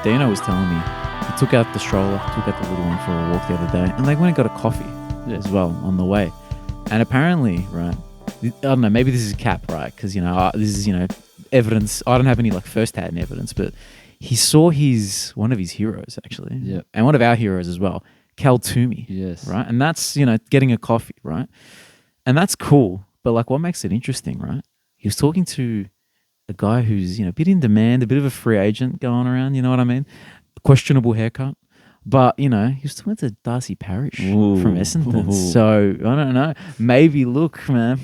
Dino was telling me he took out the stroller, took out the little one for a walk the other day, and they went and got a coffee as well on the way. And apparently, right, I don't know, maybe this is cap, right? Because, this is, evidence. I don't have any first-hand evidence, but he saw one of his heroes, actually. Yeah. And one of our heroes as well, Cal Toomey. Yes. Right? And that's, getting a coffee, right? And that's cool. But what makes it interesting, right? He was talking to a guy who's, a bit in demand, a bit of a free agent going around, you know what I mean? Questionable haircut. But, he was talking to Darcy Parish from Essendon. So, I don't know. Maybe, look, man.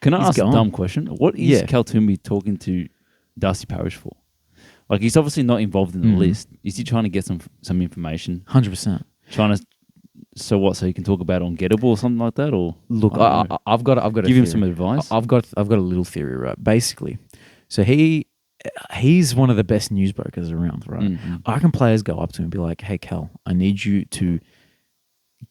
Can I ask a dumb question? What is Cal Toomey talking to Darcy Parish for? He's obviously not involved in the list. Is he trying to get some information? 100%. Trying to... So he can talk about on Gettable or something like that? Or look, I've got a give theory. Him some advice. I've got a little theory, right? Basically, so he's one of the best newsbrokers around, right? Mm-hmm. I reckon players go up to him and be like, "Hey, Cal, I need you to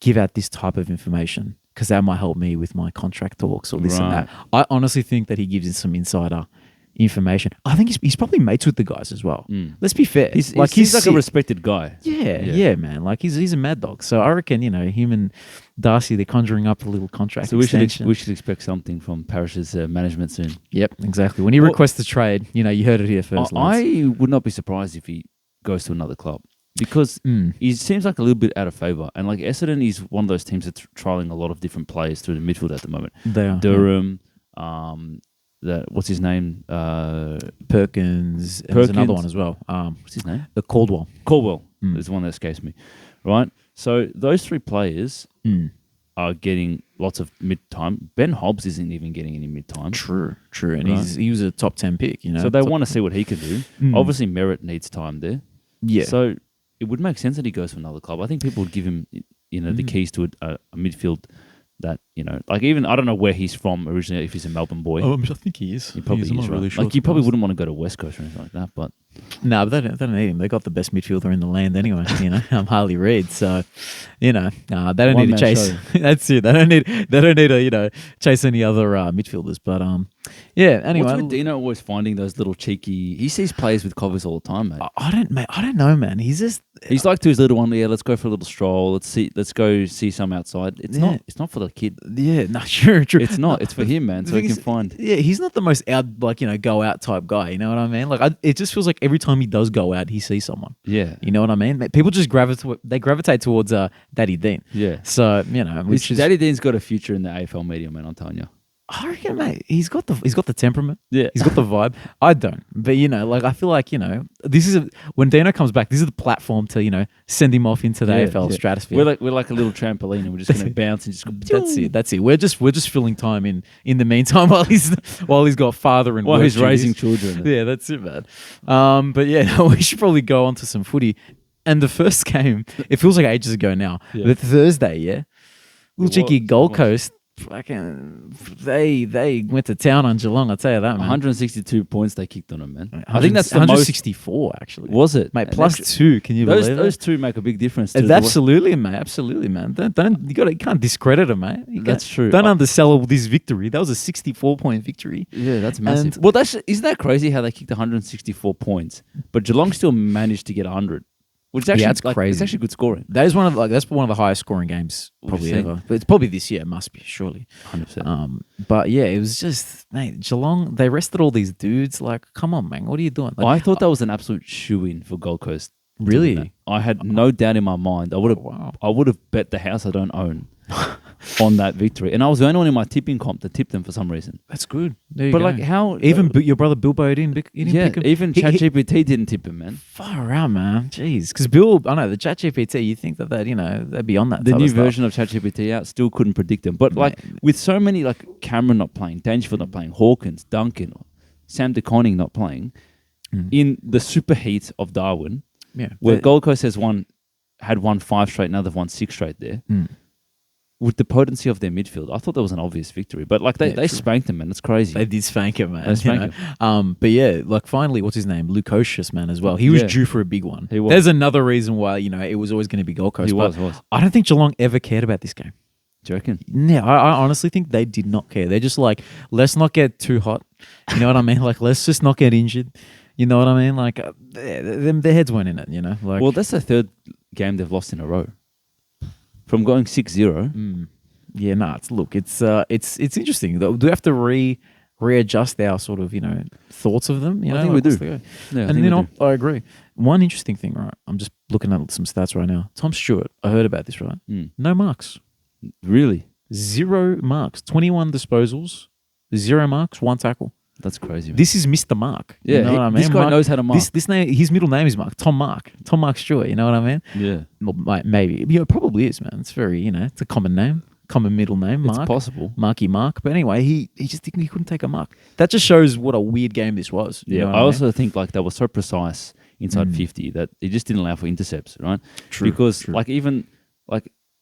give out this type of information because that might help me with my contract talks or this and that." I honestly think that he gives you some insider information. I think he's probably mates with the guys as well. Let's be fair. He's like a respected guy. Yeah, man. He's a mad dog. So I reckon, him and Darcy, they're conjuring up a little contract. So we should expect something from Parish's management soon. Yep, exactly. When he requests the trade, you heard it here first. I would not be surprised if he goes to another club because he seems like a little bit out of favour. And Essendon is one of those teams that's trialling a lot of different players through the midfield at the moment. They are. Durham, what's his name? Perkins. There's another one as well. What's his name? The Caldwell. Caldwell is the one that escapes me. Right? So those three players are getting lots of mid-time. Ben Hobbs isn't even getting any mid-time. True. And he was a top 10 pick, So they want to see what he can do. Obviously, Merritt needs time there. Yeah. So it would make sense that he goes to another club. I think people would give him, the keys to a midfield that, even, I don't know where he's from originally, if he's a Melbourne boy. I think he is. He probably is, really right? sure You probably wouldn't want to go to West Coast or anything like that, but... No, but they don't need him. They got the best midfielder in the land anyway, I'm Harley Reid, so, they don't need to chase... That's it. They don't need to, chase any other midfielders, but, anyway... What's with Dino always finding those little cheeky... He sees players with covers all the time, mate. I don't know, man. He's just... He's like to his little one, let's go for a little stroll. Let's go see some outside. It's not for the kid. Yeah, no, true. It's not. It's for him, man, so he can find... Yeah, he's not the most out, go out type guy, you know what I mean? It just feels like every time he does go out, he sees someone. Yeah. You know what I mean? People just gravitate towards Daddy Dean. Yeah. So, Daddy Dean's got a future in the AFL media, man, I'm telling you. I reckon, mate, he's got the temperament. Yeah. He's got the vibe. I don't. But, I feel like, this is when Dino comes back, this is the platform to, send him off into the AFL stratosphere. We're like a little trampoline and we're just going to bounce and just go. That's it. We're just filling time in the meantime while he's got father and while he's duties. raising children. Yeah, that's it, man. But we should probably go on to some footy. And the first game, it feels like ages ago now. Yeah. But Thursday, little cheeky Gold Coast. Fucking, they went to town on Geelong. I'll tell you that, man. 162 points they kicked on them, man. I think that's the 164 most, actually. Was it, mate? +2. Can you believe that? Those two make a big difference. Absolutely, man. Absolutely, man. You can't discredit them, mate. That's true. Don't undersell this victory. That was a 64-point victory. Yeah, that's massive. Isn't that crazy how they kicked 164 points, but Geelong still managed to get 100. Which is actually that's crazy. It's actually good scoring. That's one of the highest scoring games probably ever. But it's probably this year. It must be, surely. 100%. But yeah, it was just, mate, Geelong, they rested all these dudes. Come on, man, what are you doing? I thought that was an absolute shoe-in for Gold Coast. Really? I had no doubt in my mind. I would have bet the house I don't own on that victory. And I was the only one in my tipping comp to tip them for some reason. That's good. There you go. How... Even your brother Bilbo didn't pick him? Even ChatGPT didn't tip him, man. Far out, man. Jeez. Because I know, the ChatGPT, you think that they'd be on that The new version of ChatGPT out still couldn't predict them. But with so many, Cameron not playing, Dangerfield not playing, Hawkins, Duncan, Sam DeConning not playing, in the super heat of Darwin... Yeah, where Gold Coast had won 5 straight, now they've won 6 straight there. With the potency of their midfield, I thought that was an obvious victory. But they spanked them, man. It's crazy. They did spank him, man. They spanked him. But yeah, finally, what's his name? Lukosius, man, as well. He was due for a big one. He was. There's another reason why it was always going to be Gold Coast. He was. I don't think Geelong ever cared about this game. Do you reckon? Yeah, I honestly think they did not care. They're just let's not get too hot. You know what I mean? Let's just not get injured. You know what I mean? Like, their heads weren't in it, you know? Like, Well, that's the third game they've lost in a row. From going 6-0. yeah, nah, it's interesting. Do we have to readjust our sort of, thoughts of them? You know, I think we what's do. the go? Yeah, And I agree. One interesting thing, right? I'm just looking at some stats right now. Tom Stewart, I heard about this, right? No marks. Really? 0 marks. 21 disposals, 0 marks, 1 tackle. That's crazy. Man. This is Mr. Mark. Yeah, you know what I mean? this guy knows how to mark. This name, his middle name is Mark. Tom Mark Stewart. You know what I mean? Yeah. Well, maybe. It probably is, man. It's very, it's a common name, common middle name. Mark. It's possible. Marky Mark. But anyway, he just he couldn't take a mark. That just shows what a weird game this was. Yeah, I also think like they were so precise inside 50 that it just didn't allow for intercepts, right? True. Because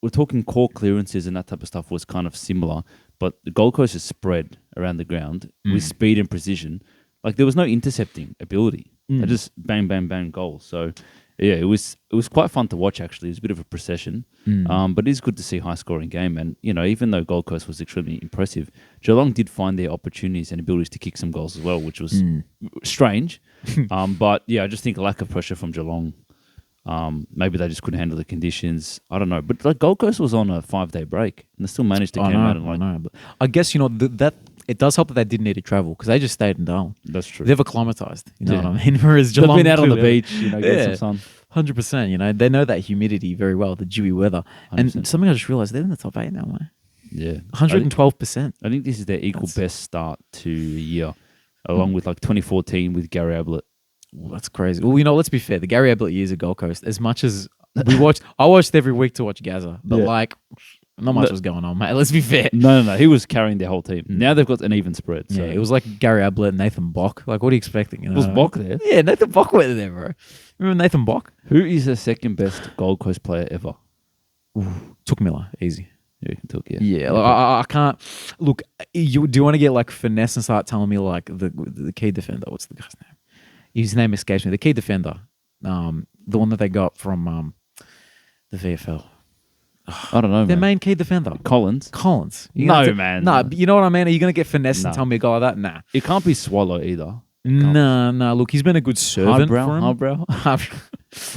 we're talking core clearances and that type of stuff was kind of similar, but the Gold Coast is spread around the ground with speed and precision. Like there was no intercepting ability. They just bang, bang, bang goals. So yeah, it was quite fun to watch actually. It was a bit of a procession. But it is good to see high scoring game. And even though Gold Coast was extremely impressive, Geelong did find their opportunities and abilities to kick some goals as well, which was strange. But yeah, I just think a lack of pressure from Geelong. Maybe they just couldn't handle the conditions. I don't know. But like Gold Coast was on a 5-day break and they still managed to come out and like. I know. But I guess that it does help that they didn't need to travel because they just stayed in Darwin. That's true. They've acclimatized. You know what I mean? Whereas They've Geelong been out on the beach, get some sun. 100%. They know that humidity very well, the dewy weather. 100%. And something I just realized, they're in the top 8 now, man. Yeah. 112%. I think this is their equal best start to a year, along with like 2014 with Gary Ablett. Well, that's crazy. Well, let's be fair. The Gary Ablett years at Gold Coast, as much as I watched every week to watch Gaza, but not much was going on, mate. Let's be fair. No. He was carrying their whole team. Now they've got an even spread. So. Yeah, it was like Gary Ablett, Nathan Bock. Like, what are you expecting? Was Bock there? Yeah, Nathan Bock went there, bro. Remember Nathan Bock? Who is the second best Gold Coast player ever? Took Miller, easy. Yeah, you can talk. Yeah. Like, I can't look. Do you want to get like finesse and start telling me like the key defender? What's the guy's name? His name escapes me. The key defender, the one that they got from the VFL. I don't know. Their man. main key defender, Collins. Man. Nah, you know what I mean? Are you gonna get finesse and tell me a guy like that? Nah. It can't be Swallow either. Nah. Look, he's been a good servant for him. Hardbrow.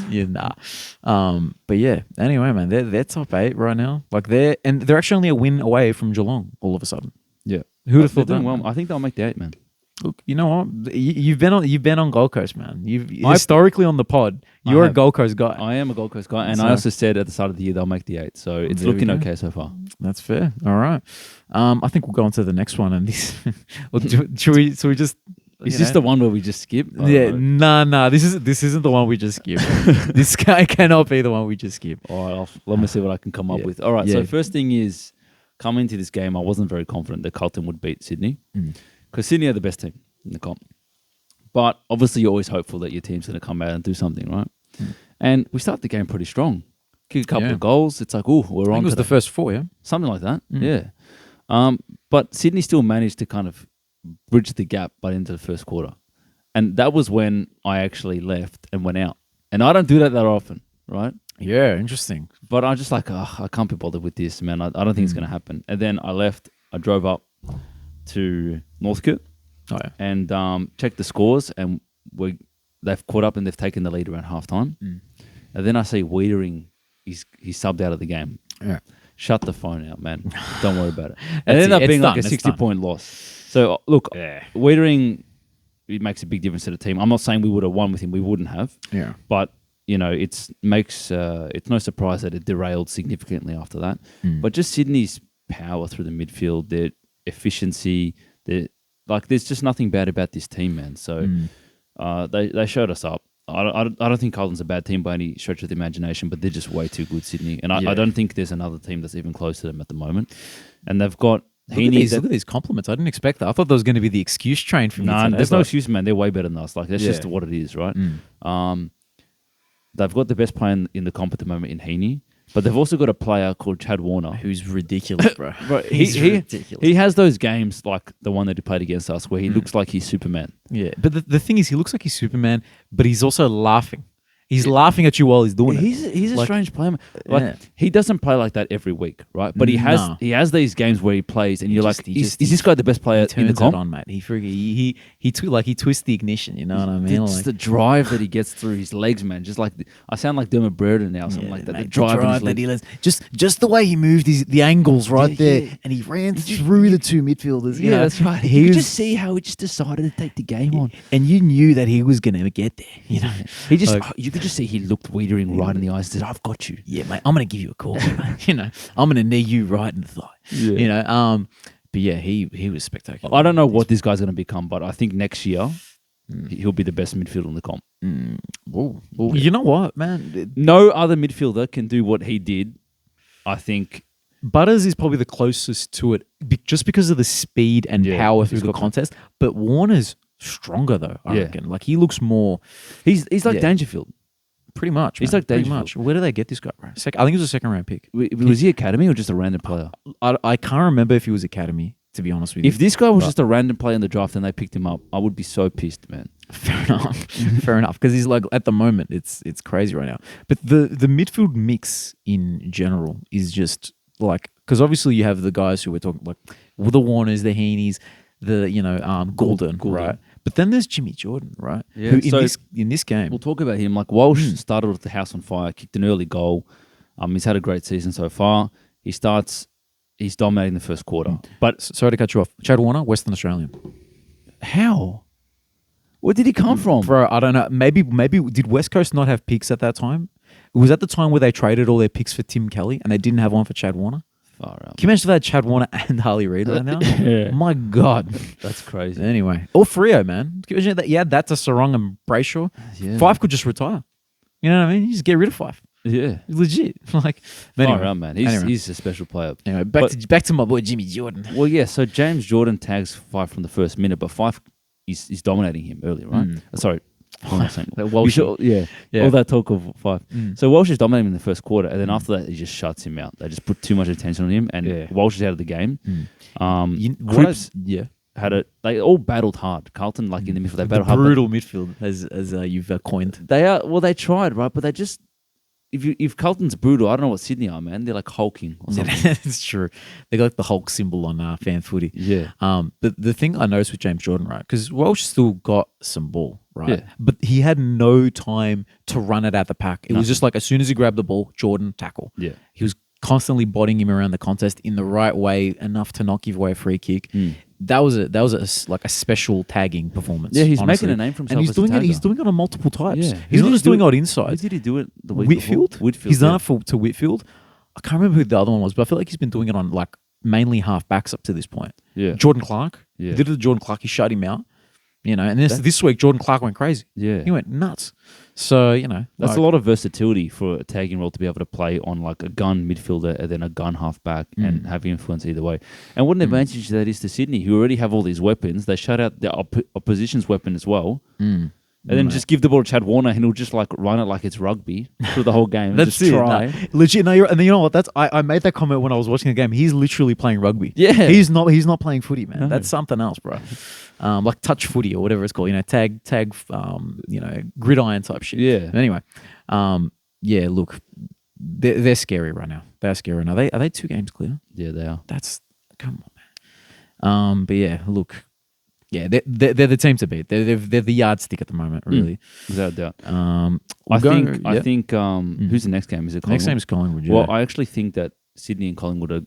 Yeah, nah. But yeah. Anyway, man, they're top 8 right now. Like they're actually only a win away from Geelong. All of a sudden. Yeah. Who'd have thought they're that? doing well. I think they'll make the 8, man. Look, you know what? You've been on Gold Coast, man. You've historically on the pod. You're a Gold Coast guy. I am a Gold Coast guy, and I also said at the start of the year they'll make the 8. So it's looking okay so far. That's fair. All right. I think we'll go on to the next one. And this, should we just? Is this the one where we just skip? Yeah. Nah. This isn't the one we just skip. This guy cannot be the one we just skip. All right. Let me see what I can come up with. All right. So first thing is, coming into this game, I wasn't very confident that Carlton would beat Sydney. Because Sydney are the best team in the comp. But obviously you're always hopeful that your team's going to come out and do something, right? And we start the game pretty strong. Kick a couple of goals. It's like, we're on. I think it was the first 4, yeah? Something like that, yeah. But Sydney still managed to kind of bridge the gap by into the first quarter. And that was when I actually left and went out. And I don't do that often, right? Yeah, interesting. But I'm just like, I can't be bothered with this, man. I don't think it's going to happen. And then I left. I drove up to Northcote and checked the scores, and they've caught up and they've taken the lead around halftime. And then I see Wiedering, he's subbed out of the game. Yeah. Shut the phone out, man. Don't worry about it. And it ended up being like a 60-point loss. So look, Wiedering, it makes a big difference to the team. I'm not saying we would have won with him. We wouldn't have. Yeah. But it's no surprise that it derailed significantly after that. But just Sydney's power through the midfield, their efficiency, there's just nothing bad about this team, man. So they showed us up. I don't think Carlton's a bad team by any stretch of the imagination, but they're just way too good, Sydney. And I don't think there's another team that's even close to them at the moment. And they've got Heaney. Look at these compliments. I didn't expect that. I thought that was going to be the excuse train for me. No, there's no excuse, man. They're way better than us. Like that's just what it is, right? They've got the best player in the comp at the moment in Heaney. But they've also got a player called Chad Warner. Who's ridiculous, bro. He's ridiculous. He has those games like the one that he played against us where he looks like he's Superman. Yeah, but the thing is, he looks like he's Superman, but he's also laughing. He's laughing at you while he's doing it. He's a strange player. Like Yeah. he doesn't play like that every week, right? But he has these games where he plays, and you're like, is this guy the best player in the Turns comp? it on, mate. He twists the ignition. You know what I mean? Just the drive that he gets through his legs, man. Just like I sound like Dermot Burden now, something like that. Mate, The drive in his that legs. he lets, just the way he moved the angles right there, and he ran through the two midfielders. You know? That's right. You could just see how he just decided to take the game on, and you knew that he was gonna get there. You know, he just you could just see he looked Wiedering right in the eyes. Said, "I've got you." Yeah, mate. I'm gonna give you a call. Mate. You know, I'm gonna knee you right in the thigh. Yeah. You know, but yeah, he was spectacular. I don't know what this guy's going to become, but I think next year he'll be the best midfielder in the comp. Well, you know what, man? No other midfielder can do what he did. I think Butters is probably the closest to it, just because of the speed and power through the contest. But Warner's stronger though. I reckon. Like he looks more. He's like Dangerfield. Pretty much. He's man. like pretty Dangerfield. much. Where did they get this guy, bro? I think it was a second round pick. Was he academy or just a random player? I can't remember if he was academy. To be honest with you, If this guy was just a random player in the draft and they picked him up, I would be so pissed, man. fair enough, fair enough. Because he's like at the moment, it's crazy right now. But the midfield mix in general is just like, because obviously you have the guys who we're talking like the Warners, the Heaney's, the Golden, right? But then there's Jimmy Jordan, right? Yeah. Who So in this game, we'll talk about him. Like Walsh started with the house on fire, kicked an early goal. He's had a great season so far. He's dominating the first quarter. But sorry to cut you off. Chad Warner, Western Australian. how? Where did he come from? Bro, I don't know. Maybe did West Coast not have picks at that time? It was at the time where they traded all their picks for Tim Kelly and they didn't have one for Chad Warner. Far out. Can you imagine if they had Chad Warner and Harley Reid right now? Yeah. My God. That's crazy. Anyway. Or Freo, man. Can you imagine that? Yeah, that's a Sarong and Brayshaw. Yeah. Fife could just retire. You know what I mean? You just get rid of Fife. Yeah. Legit. Like, Far anyway, out, man. He's a special player. Anyway, back to my boy Jimmy Jordan. Well, yeah, so James Jordan tags Fife from the first minute, but Fife is dominating him earlier, right? Sorry. What am I saying? Walsh. Yeah. All that talk of Fife. So Walsh is dominating in the first quarter, and then after that, he just shuts him out. They just put too much attention on him, and Walsh is out of the game. Cripps they all battled hard. Carlton, like in the midfield, they battled hard. Brutal midfield, as you've coined. They tried, right? But they just, if Carlton's brutal, I don't know what Sydney are, man. They're like hulking or something. It's true. They got like the Hulk symbol on fan footy. Yeah. But the thing I noticed with James Jordan, right, because Welsh still got some ball, right? Yeah. But he had no time to run it out the pack. It was just like as soon as he grabbed the ball, Jordan tackle. Yeah. He was constantly bodying him around the contest in the right way, enough to not give away a free kick. That was a special tagging performance. Yeah, he's honestly. making a name for himself. And he's as a doing it. tagger. He's doing it on multiple types. Yeah. He's not just doing it on inside. Who did he do it the week Whitfield. before? Whitfield. He's done it to Whitfield. I can't remember who the other one was, but I feel like he's been doing it on like mainly half backs up to this point. Yeah. Jordan Clark. Yeah. He did it to Jordan Clark. He shut him out. You know, and this week Jordan Clark went crazy. Yeah. He went nuts. So, you know. That's a lot of versatility for a tagging role to be able to play on like a gun midfielder and then a gun halfback and have influence either way. And what an advantage that is to Sydney, who already have all these weapons. They shut out the opposition's weapon as well. And then just give the ball to Chad Warner and he'll just like run it like it's rugby through the whole game. That's just it. try. No, legit. No, and then you know what? I made that comment when I was watching the game. He's literally playing rugby. Yeah. He's not playing footy, man. No. That's something else, bro. Like touch footy or whatever it's called. You know, tag, gridiron type shit. Yeah. Anyway, yeah. Look, they're scary right now. They're scary now. Are they 2 games clear? Yeah, they are. That's come on, man. But yeah, look. Yeah, they're the team to beat. They're the yardstick at the moment, really. Without a doubt. I think who's the next game? Is it Collingwood? Next game is Collingwood. Yeah. Well, I actually think that Sydney and Collingwood are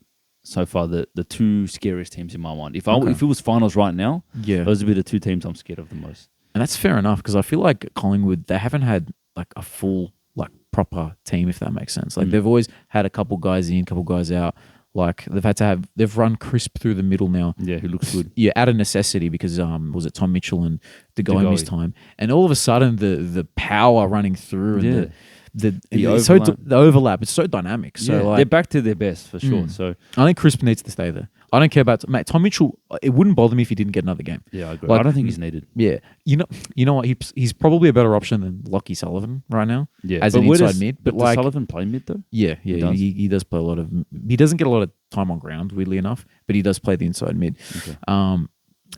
so far the 2 scariest teams in my mind. If it was finals right now, those would be the 2 teams I'm scared of the most. And that's fair enough because I feel like Collingwood, they haven't had like a full like proper team, if that makes sense. Like they've always had a couple guys in, couple guys out. Like they've run Crisp through the middle now. Yeah, who looks good. Yeah, out of necessity because was it Tom Mitchell and De Goey missed time, and all of a sudden the power running through and the overlap. It's so dynamic. So they're back to their best for sure. So I think Crisp needs to stay there. I don't care about Tom Mitchell. It wouldn't bother me if he didn't get another game. Yeah, I agree. Like, I don't think he's needed. Yeah, you know what? He's probably a better option than Lockie Sullivan right now. Yeah, as an inside mid. But does Sullivan play mid though? Yeah, he does play a lot of. He doesn't get a lot of time on ground, weirdly enough, but he does play the inside mid. Okay.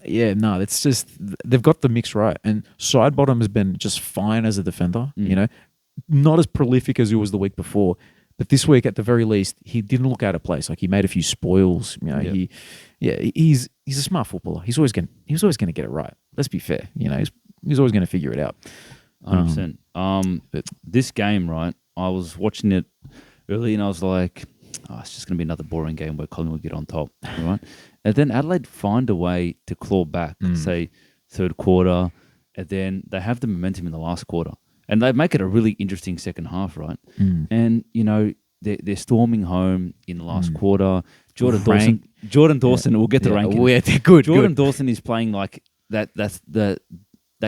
It's just they've got the mix right, and Sidebottom has been just fine as a defender. You know, not as prolific as he was the week before. But this week, at the very least, he didn't look out of place. Like he made a few spoils. You know, he's a smart footballer. He was always going to get it right. Let's be fair. You know, he's always going to figure it out. 100%. But this game, right? I was watching it early, and I was like, it's just going to be another boring game where Collingwood get on top, right? And then Adelaide find a way to claw back, say third quarter, and then they have the momentum in the last quarter. And they make it a really interesting second half, right? And, you know, they're storming home in the last quarter. Jordan Dawson, we'll get to ranking. Yeah, they're good. Jordan Dawson is playing like that. That's that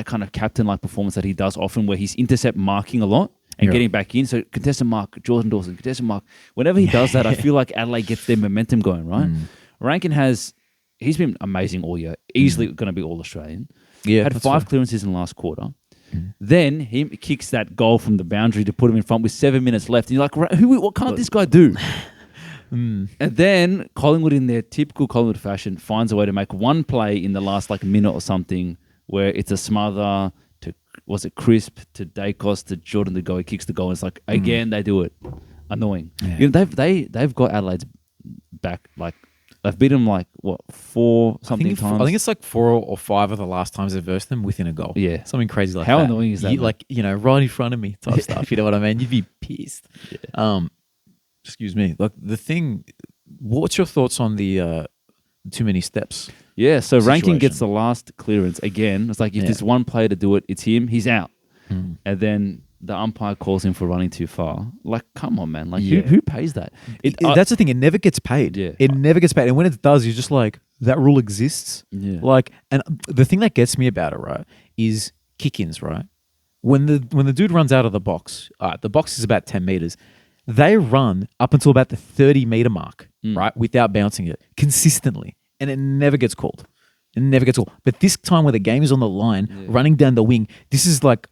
kind of captain-like performance that he does often, where he's intercept marking a lot and getting back in. So contestant mark, Jordan Dawson, contestant mark. Whenever he does that, I feel like Adelaide gets their momentum going, right? Rankin he's been amazing all year. Easily going to be All-Australian. Yeah, had 5 clearances in the last quarter. Then he kicks that goal from the boundary to put him in front with 7 minutes left. And you're like, what can't this guy do? And then Collingwood, in their typical Collingwood fashion, finds a way to make one play in the last like minute or something where it's a smother to, was it Crisp, to Dacos, to Jordan to go. He kicks the goal. And it's like, again, they do it. Annoying. Yeah. You know, they've got Adelaide's back, like, they've beat them like, what, 4 something times? I think it's like 4 or 5 of the last times they've versed them within a goal. Yeah. Something crazy like How that. How annoying is that? Like, you know, right in front of me type stuff. You know what I mean? You'd be pissed. Yeah. Excuse me. Like what's your thoughts on the too many steps? Yeah, so Rankin gets the last clearance again. It's like if there's one player to do it, it's him. He's out. And then the umpire calls him for running too far. Like, come on, man. Like, who pays that? That's the thing. It never gets paid. Yeah. It never gets paid. And when it does, you're just like, that rule exists. Yeah. Like, and the thing that gets me about it, right, is kick-ins, right? When the dude runs out of the box, the box is about 10 meters. They run up until about the 30-meter mark, right, without bouncing it consistently. And it never gets called. It never gets called. But this time where the game is on the line, running down the wing, this is like,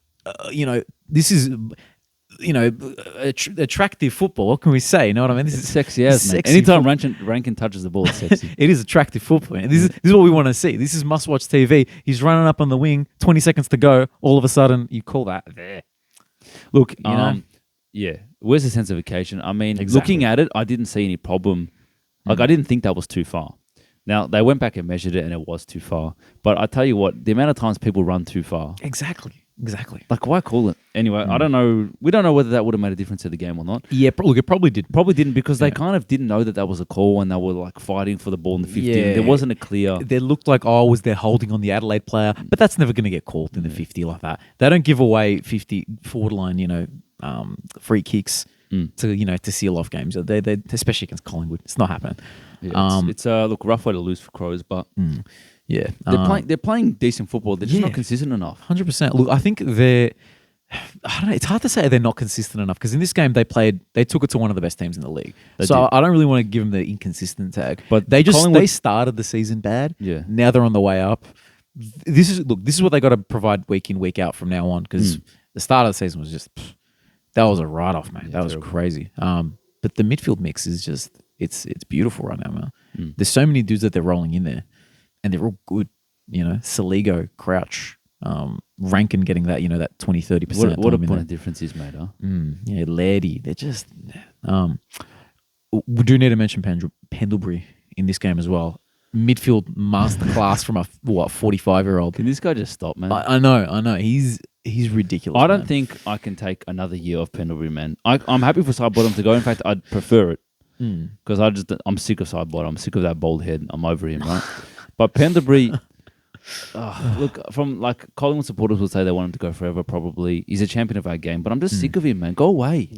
attractive football. What can we say? You know what I mean? This is sexy as, man. Anytime Rankin touches the ball, it's sexy. It is attractive football. And this is what we want to see. This is must-watch TV. He's running up on the wing, 20 seconds to go. All of a sudden, you call that there. Look, where's the sense of occasion? I mean, looking at it, I didn't see any problem. Like, I didn't think that was too far. Now, they went back and measured it, and it was too far. But I tell you what, the amount of times people run too far. Exactly. Like, why call it? Anyway, I don't know. We don't know whether that would have made a difference to the game or not. Yeah, look, it probably did. Probably didn't, because they kind of didn't know that was a call, and they were like fighting for the ball in the 15. Yeah. There wasn't a clear. They looked like, was there holding on the Adelaide player? But that's never going to get called in the 50 like that. They don't give away 50 forward line, free kicks to seal off games. They especially against Collingwood. It's not happening. Yeah, it's look, rough way to lose for Crows, but yeah, they're playing decent football. They're just not consistent enough. 100%. Look, I think I don't know. It's hard to say they're not consistent enough, because in this game they took it to one of the best teams in the league. I don't really want to give them the inconsistent tag. But they started the season bad. Yeah. Now they're on the way up. This is what they got to provide week in, week out from now on, because the start of the season was just that was a write-off, man. That was crazy. But the midfield mix is just it's beautiful right now, man. There's so many dudes that they're rolling in there, and they're all good. Saligo, Crouch, Rankin getting that, that 20-30%. What a point of difference he's made, huh? Yeah, Lairdy. They're just. We do need to mention Pendlebury in this game as well. Midfield masterclass from a 45-year-old. Can this guy just stop, man? I know. He's ridiculous. I don't think I can take another year of Pendlebury, man. I'm happy for Sidebottom to go. In fact, I'd prefer it, because I'm sick of Sidebottom. I'm sick of that bald head. I'm over him, right? But Pendlebury, look, from like Collingwood supporters would say they want him to go forever. Probably he's a champion of our game, but I'm just sick of him, man. Go away,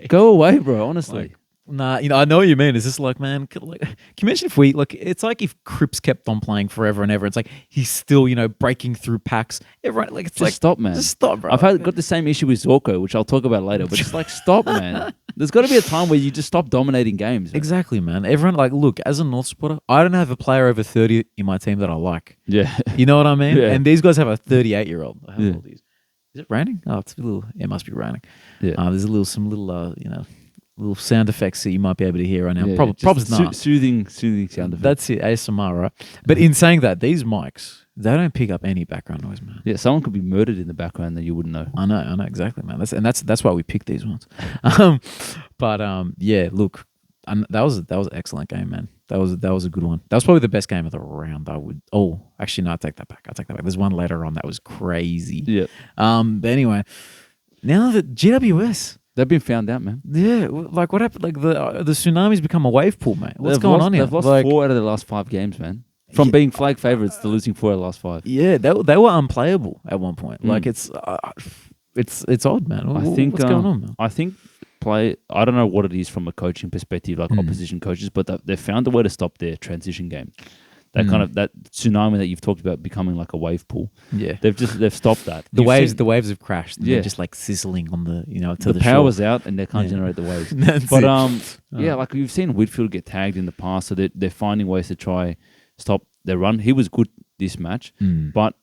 go away, bro. Honestly. Nah, I know what you mean. It's just like, man, can you imagine if it's like if Cripps kept on playing forever and ever. It's like he's still, breaking through packs. Everyone, just stop, man. Just stop, bro. I've got the same issue with Zorko, which I'll talk about later. But it's like, stop, man. There's got to be a time where you just stop dominating games. Man. Exactly, man. Everyone, look, as a North supporter, I don't have a player over 30 in my team that I like. Yeah, you know what I mean. Yeah. And these guys have a 38-year-old. How old is it raining? Oh, it's a little. It must be raining. Yeah. There's some little little sound effects that you might be able to hear right now. Yeah, Probably not. Soothing sound effects. That's it, ASMR, right? But in saying that, these mics, they don't pick up any background noise, man. Yeah, someone could be murdered in the background that you wouldn't know. I know exactly, man. That's why we picked these ones. Yeah, look, and that was an excellent game, man. That was a good one. That was probably the best game of the round. Actually, no, I take that back. There's one later on that was crazy. Yeah. But anyway, now the GWS. They've been found out, man. Yeah, like what happened? Like the tsunami's become a wave pool, mate. What's going on here? They've lost like, 4 out of their last 5 games, man. From being flag favourites to losing 4 out of the last 5. Yeah, they were unplayable at one point. Like it's odd, man. What's going on, man? I think I don't know what it is from a coaching perspective, like opposition coaches, but they've found a way to stop their transition game. That kind of that tsunami that you've talked about becoming like a wave pool. Yeah, they've stopped that. The waves have crashed. And they're just like sizzling on the to the power's shore. out and they can't generate the waves. That's yeah, like you've seen Whitfield get tagged in the past, so they're finding ways to try stop their run. He was good this match, but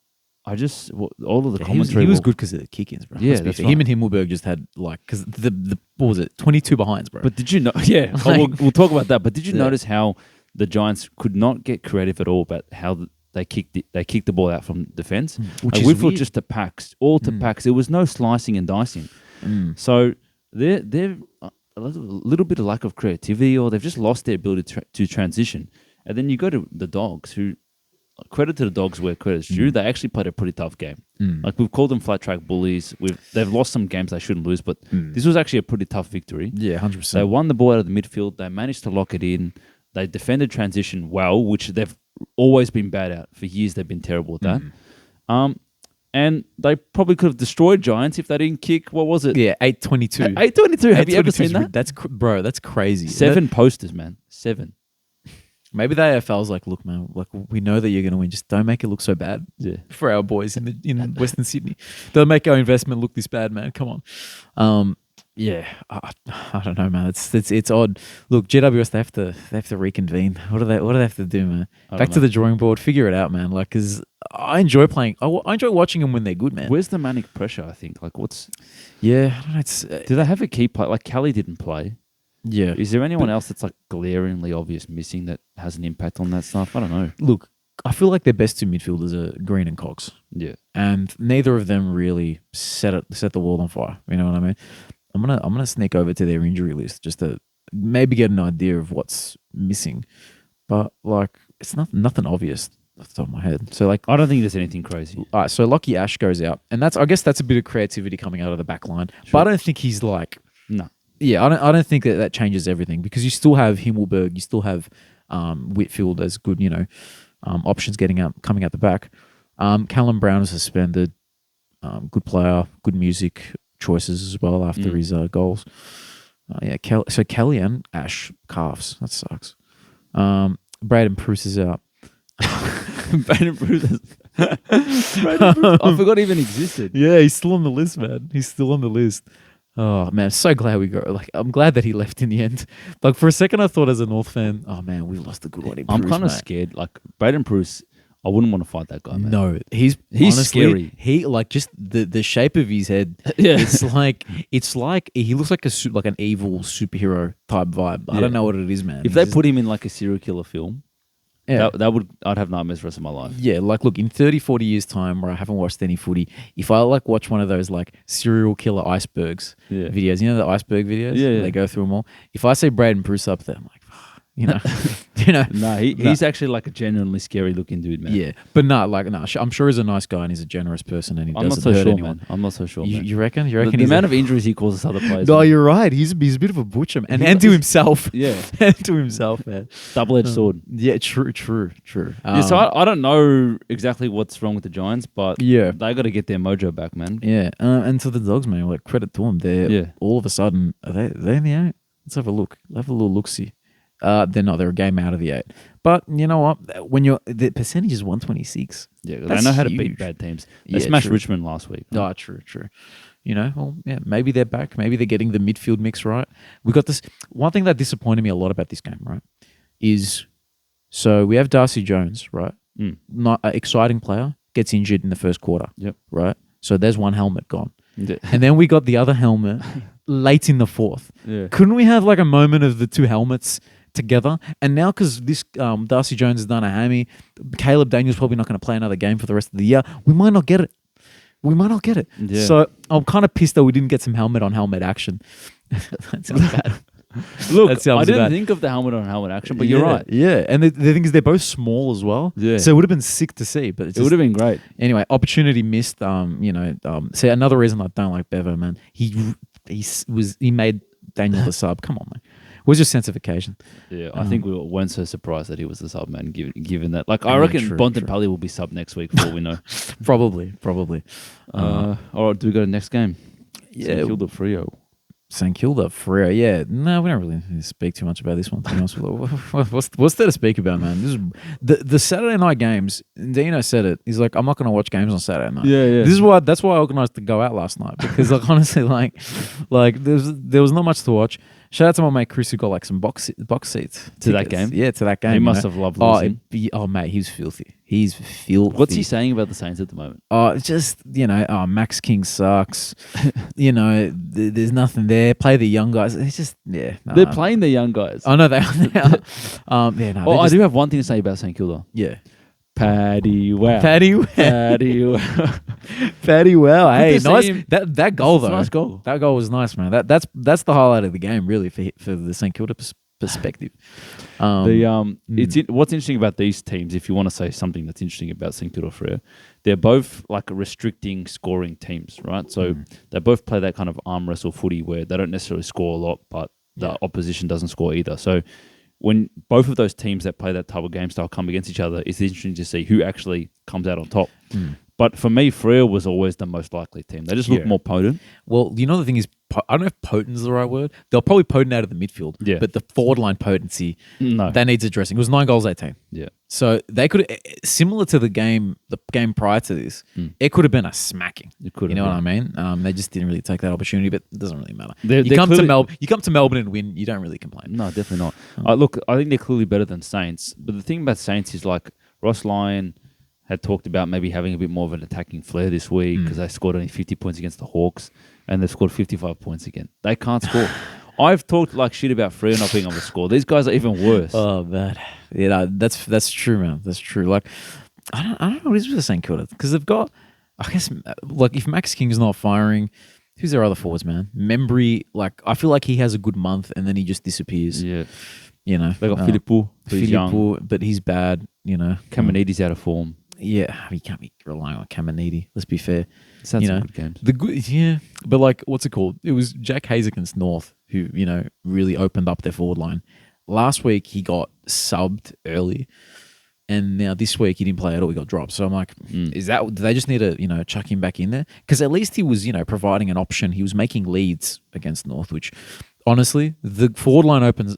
I just all of the commentary. He was good because of the kick-ins, bro. Yeah, that's right. Him and Himmelberg just had like because the what was it 22 behinds, bro. But did you know? Yeah, we'll talk about that. But did you notice how the Giants could not get creative at all about how they kicked the ball out from defense? Which is Whitfield weird. just to packs, all to packs. There was no slicing and dicing. So they're a little bit of lack of creativity, or they've just lost their ability to transition. And then you go to the Dogs, who credit to the Dogs where credit's due. They actually played a pretty tough game. Like we've called them flat track bullies. They've lost some games they shouldn't lose, but this was actually a pretty tough victory. Yeah, 100%. They won the ball out of the midfield. They managed to lock it in. They defended transition well, which they've always been bad at. For years, they've been terrible at that. And they probably could have destroyed Giants if they didn't kick. What was it? Yeah, 8-22. 8-22. Have you ever seen that? That's that's crazy. 7 posters, man. 7. Maybe the AFL's like, look, man, like we know that you're going to win. Just don't make it look so bad. Yeah. For our boys in Western Sydney, don't make our investment look this bad, man. Come on. Yeah, I don't know, man. It's odd. Look, GWS, they have to reconvene. What do they have to do, man? Back to the drawing board. Figure it out, man. Like, because I enjoy playing. I enjoy watching them when they're good, man. Where's the manic pressure? I think. Like, what's? Yeah, I don't know. Do they have a key player? Like Kelly didn't play. Yeah. Is there anyone else that's like glaringly obvious missing that has an impact on that stuff? I don't know. Look, I feel like their best 2 midfielders are Green and Cox. Yeah. And neither of them really set the world on fire. You know what I mean? I'm gonna sneak over to their injury list just to maybe get an idea of what's missing. But like it's nothing obvious off the top of my head. So like I don't think there's anything crazy. All right, so Lockie Ash goes out. And I guess that's a bit of creativity coming out of the back line. Sure. But I don't think he's like no. Yeah, I don't think that changes everything because you still have Himmelberg, you still have Whitfield as good, options coming out the back. Callum Brown is suspended. Good player, good music choices as well after his goals. So Kelly and Ash calves. That sucks. Braden Bruce is out. Braden Bruce. I forgot he even existed. Yeah, he's still on the list, man. He's still on the list. Oh man, I'm so glad we go. Like, I'm glad that he left in the end. Like for a second, I thought as a North fan, oh man, we lost a good one. I'm kind of scared. Like Braden Bruce, I wouldn't want to fight that guy, man. No, he's honestly, scary. He like just the shape of his head. Yeah, it's like he looks like an evil superhero type vibe. I don't know what it is, man. If they put him in like a serial killer film, I'd have nightmares for the rest of my life. Yeah, like look, in 30, 40 years time where I haven't watched any footy, if I like watch one of those like serial killer icebergs videos, the iceberg videos? Yeah. They go through them all. If I see Braden Bruce up there, I'm like, No, he's actually like a genuinely scary looking dude, man. Yeah, but I'm sure he's a nice guy and he's a generous person and he doesn't hurt anyone. Man. I'm not so sure, man. You reckon? The amount of injuries he causes other players. No, you're right. He's a bit of a butcher, man. And to himself. Yeah. And to himself, man. Double-edged sword. Yeah, true. So I don't know exactly what's wrong with the Giants, but they got to get their mojo back, man. Yeah, and to the Dogs, man, like credit to them. They're all of a sudden, are they in the 8? Let's have a look. Have a little look-see. They're not. They're a game out of the 8. But you know what? When the percentage is 126. Yeah, they know how to beat bad teams. They smashed Richmond last week. Right? Oh, true. Maybe they're back. Maybe they're getting the midfield mix right. We got this. One thing that disappointed me a lot about this game, right, is so we have Darcy Jones, right? Not an exciting player, gets injured in the first quarter. Yep. Right. So there's one helmet gone. Yeah. And then we got the other helmet late in the fourth. Yeah. Couldn't we have like a moment of the two helmets together? And now because this Darcy Jones has done a hammy, Caleb Daniels probably not going to play another game for the rest of the year. We might not get it. Yeah. So I'm kind of pissed that we didn't get some helmet on helmet action. That sounds bad. Look, That sounds I didn't bad. think of the helmet on helmet action, but you're Yeah, right. Yeah, and the thing is, they're both small as well. Yeah. So it would have been sick to see, but It would have been great. anyway, opportunity missed. See, another reason I don't like Bevo, man. He made Daniel the sub. Come on, man. Where's your sense of occasion? Yeah, I think we weren't so surprised that he was the sub man, given that. Like, I reckon true. Bontempelli will be sub next week, for all we know. Probably. All right, do we go to the next game? Yeah. St Kilda Freo. St Kilda, Freo. Yeah, no, we don't really need to speak too much about this one. To be honest with you. What's there to speak about, man? This is the Saturday night games. Dino said it. He's like, I'm not going to watch games on Saturday night. Yeah. That's why I organised to go out last night, because like honestly, like there was not much to watch. Shout out to my mate Chris, who got like some box seats To that game? Yeah, to that game. He you must know? have loved losing. Oh, mate, he's filthy. He's filthy. What's he saying about the Saints at the moment? Just, Max King sucks. There's nothing there. Play the young guys. It's just, yeah. They're playing the young guys. I know they are. I do have one thing to say about St Kilda. Yeah. Paddy wow. Paddy wow. Paddy wow. Paddy wow. Hey, to see nice. him. That goal, That's a though. nice goal. That goal was nice, man. That's the highlight of the game, really, for the St Kilda perspective. What's interesting about these teams, if you want to say something that's interesting about St Kilda Freo, they're both like restricting scoring teams, right? So they both play that kind of arm wrestle footy where they don't necessarily score a lot, but the opposition doesn't score either. So when both of those teams that play that type of game style come against each other, it's interesting to see who actually comes out on top. But for me, Freo was always the most likely team. They just look more potent. Well, the thing is, I don't know if potent is the right word. They're probably potent out of the midfield. Yeah. But the forward line potency, No. that needs addressing. It was 9 goals, 18. Yeah. So they could, similar to the game prior to this, it could have been a smacking. It could have You know been. what I mean? They just didn't really take that opportunity, but it doesn't really matter. They're You come clearly- to Melbourne and win, you don't really complain. No, definitely not. Look, I think they're clearly better than Saints. But the thing about Saints is like Ross Lyon had talked about maybe having a bit more of an attacking flair this week because they scored only 50 points against the Hawks and they've scored 55 points again. They can't score. I've talked like shit about Freo not being able to score. These guys are even worse. Oh, man. Yeah, that's true, man. That's true. Like, I don't know what it is with St Kilda, because they've got, I guess, like if Max King's not firing, who's their other forwards, man? Membry, like I feel like he has a good month and then he just disappears. Yeah. They They got Philippou, who's young. but he's bad. Kamanidi's out of form. Yeah, you can't be relying on Caminiti. Let's be fair. He's had some good games. But like, what's it called? It was Jack Hayes against North who really opened up their forward line. Last week he got subbed early, and now this week he didn't play at all. He got dropped. So I'm like, do they just need to chuck him back in there? Because at least he was providing an option. He was making leads against North, which honestly the forward line opens.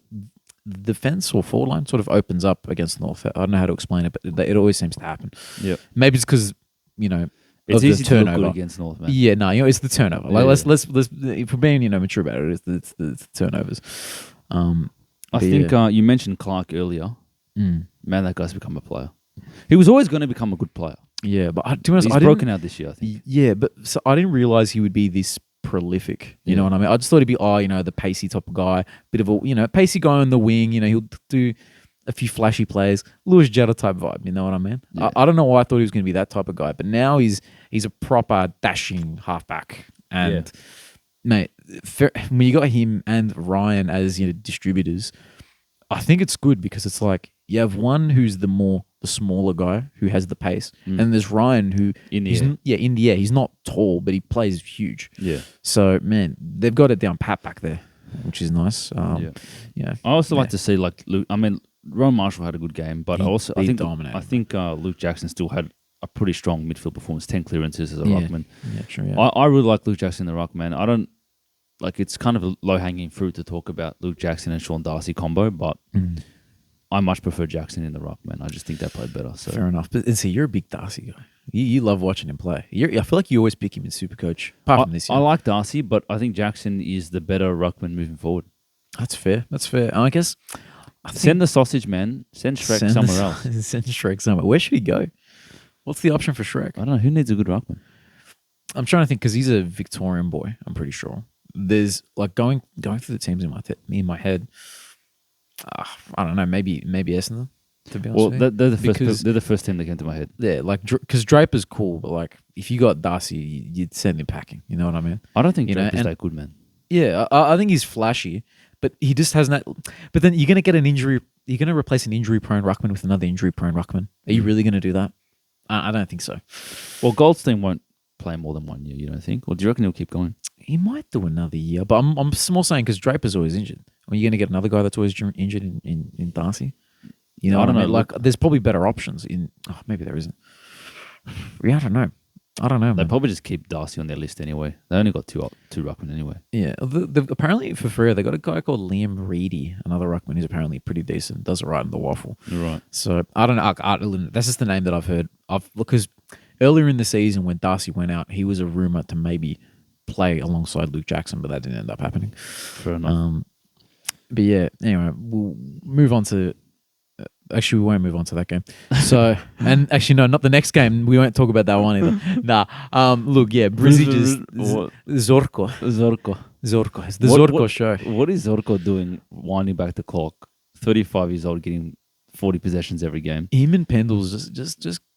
The defense or forward line sort of opens up against North. I don't know how to explain it, but it always seems to happen. Yeah, maybe it's because it's easy to look good against North, man. Yeah, no, it's the turnover. Like let's if we're being mature about it, it's the turnovers. I think you mentioned Clark earlier. Man, that guy's become a player. He was always going to become a good player. Yeah, but to be honest, he's broken out this year, I think. Yeah, but so I didn't realize he would be this prolific. You know what I mean? I just thought he'd be the pacey type of guy, bit of a pacey guy on the wing. He'll do a few flashy plays, Lewis Jetta type vibe. You know what I mean? Yeah. I don't know why I thought he was going to be that type of guy, but now he's a proper dashing halfback. And mate, when you got him and Ryan as distributors, I think it's good because it's like you have one who's the smaller guy who has the pace, and there's Ryan who in the air. He's not tall, but he plays huge. Yeah. So man, they've got it down pat back there, which is nice. I also like to see like Luke. I mean, Ron Marshall had a good game, but I think Luke Jackson still had a pretty strong midfield performance. 10 clearances as a ruckman. Yeah, true. Yeah. I really like Luke Jackson in the ruckman. I don't like. It's kind of a low hanging fruit to talk about Luke Jackson and Sean Darcy combo, but. I much prefer Jackson in the ruck, man. I just think they played better. So. Fair enough. But see, you're a big Darcy guy. You love watching him play. I feel like you always pick him in Supercoach. Apart from this year. I like Darcy, but I think Jackson is the better ruckman moving forward. That's fair. I guess. Send the sausage, man. Send Shrek somewhere else. Send Shrek somewhere. Where should he go? What's the option for Shrek? I don't know. Who needs a good ruckman? I'm trying to think because he's a Victorian boy, I'm pretty sure. there's like going through the teams in my head. I don't know, maybe Essendon, to be honest Well, with you. they're the first team that came to my head. Yeah, like because Draper's cool, but like if you got Darcy, you'd send him packing. You know what I mean? I don't think You know, Draper's and- that good, man. Yeah, I think he's flashy, but he just has that. But then you're going to get an injury. You're going to replace an injury-prone ruckman with another injury-prone ruckman. Are you really going to do that? I don't think so. Well, Goldstein won't play more than 1 year, you don't think? Or do you reckon he'll keep going? He might do another year, but I'm more saying because Draper's always injured. Are you going to get another guy that's always injured in Darcy? You know, I don't know. Like, there's probably better options in. Oh, maybe there isn't. Yeah, I don't know. They Man. probably just keep Darcy on their list anyway. They only got two ruckmen anyway. Yeah, apparently for Freo they got a guy called Liam Reedy, another ruckman who's apparently pretty decent, does it right in the waffle. Right. So I don't know. That's just the name that I've heard. Because earlier in the season when Darcy went out, he was a rumor to maybe play alongside Luke Jackson, but that didn't end up happening. Fair enough. But yeah, anyway, we'll move on to. Actually, we won't move on to that game. So, and actually, no, not the next game. We won't talk about that one either. Nah. Look, yeah, Brizzy just Zorko. It's the Zorko show. What is Zorko doing winding back the clock? 35 years old, getting 40 possessions every game. Him and Pendles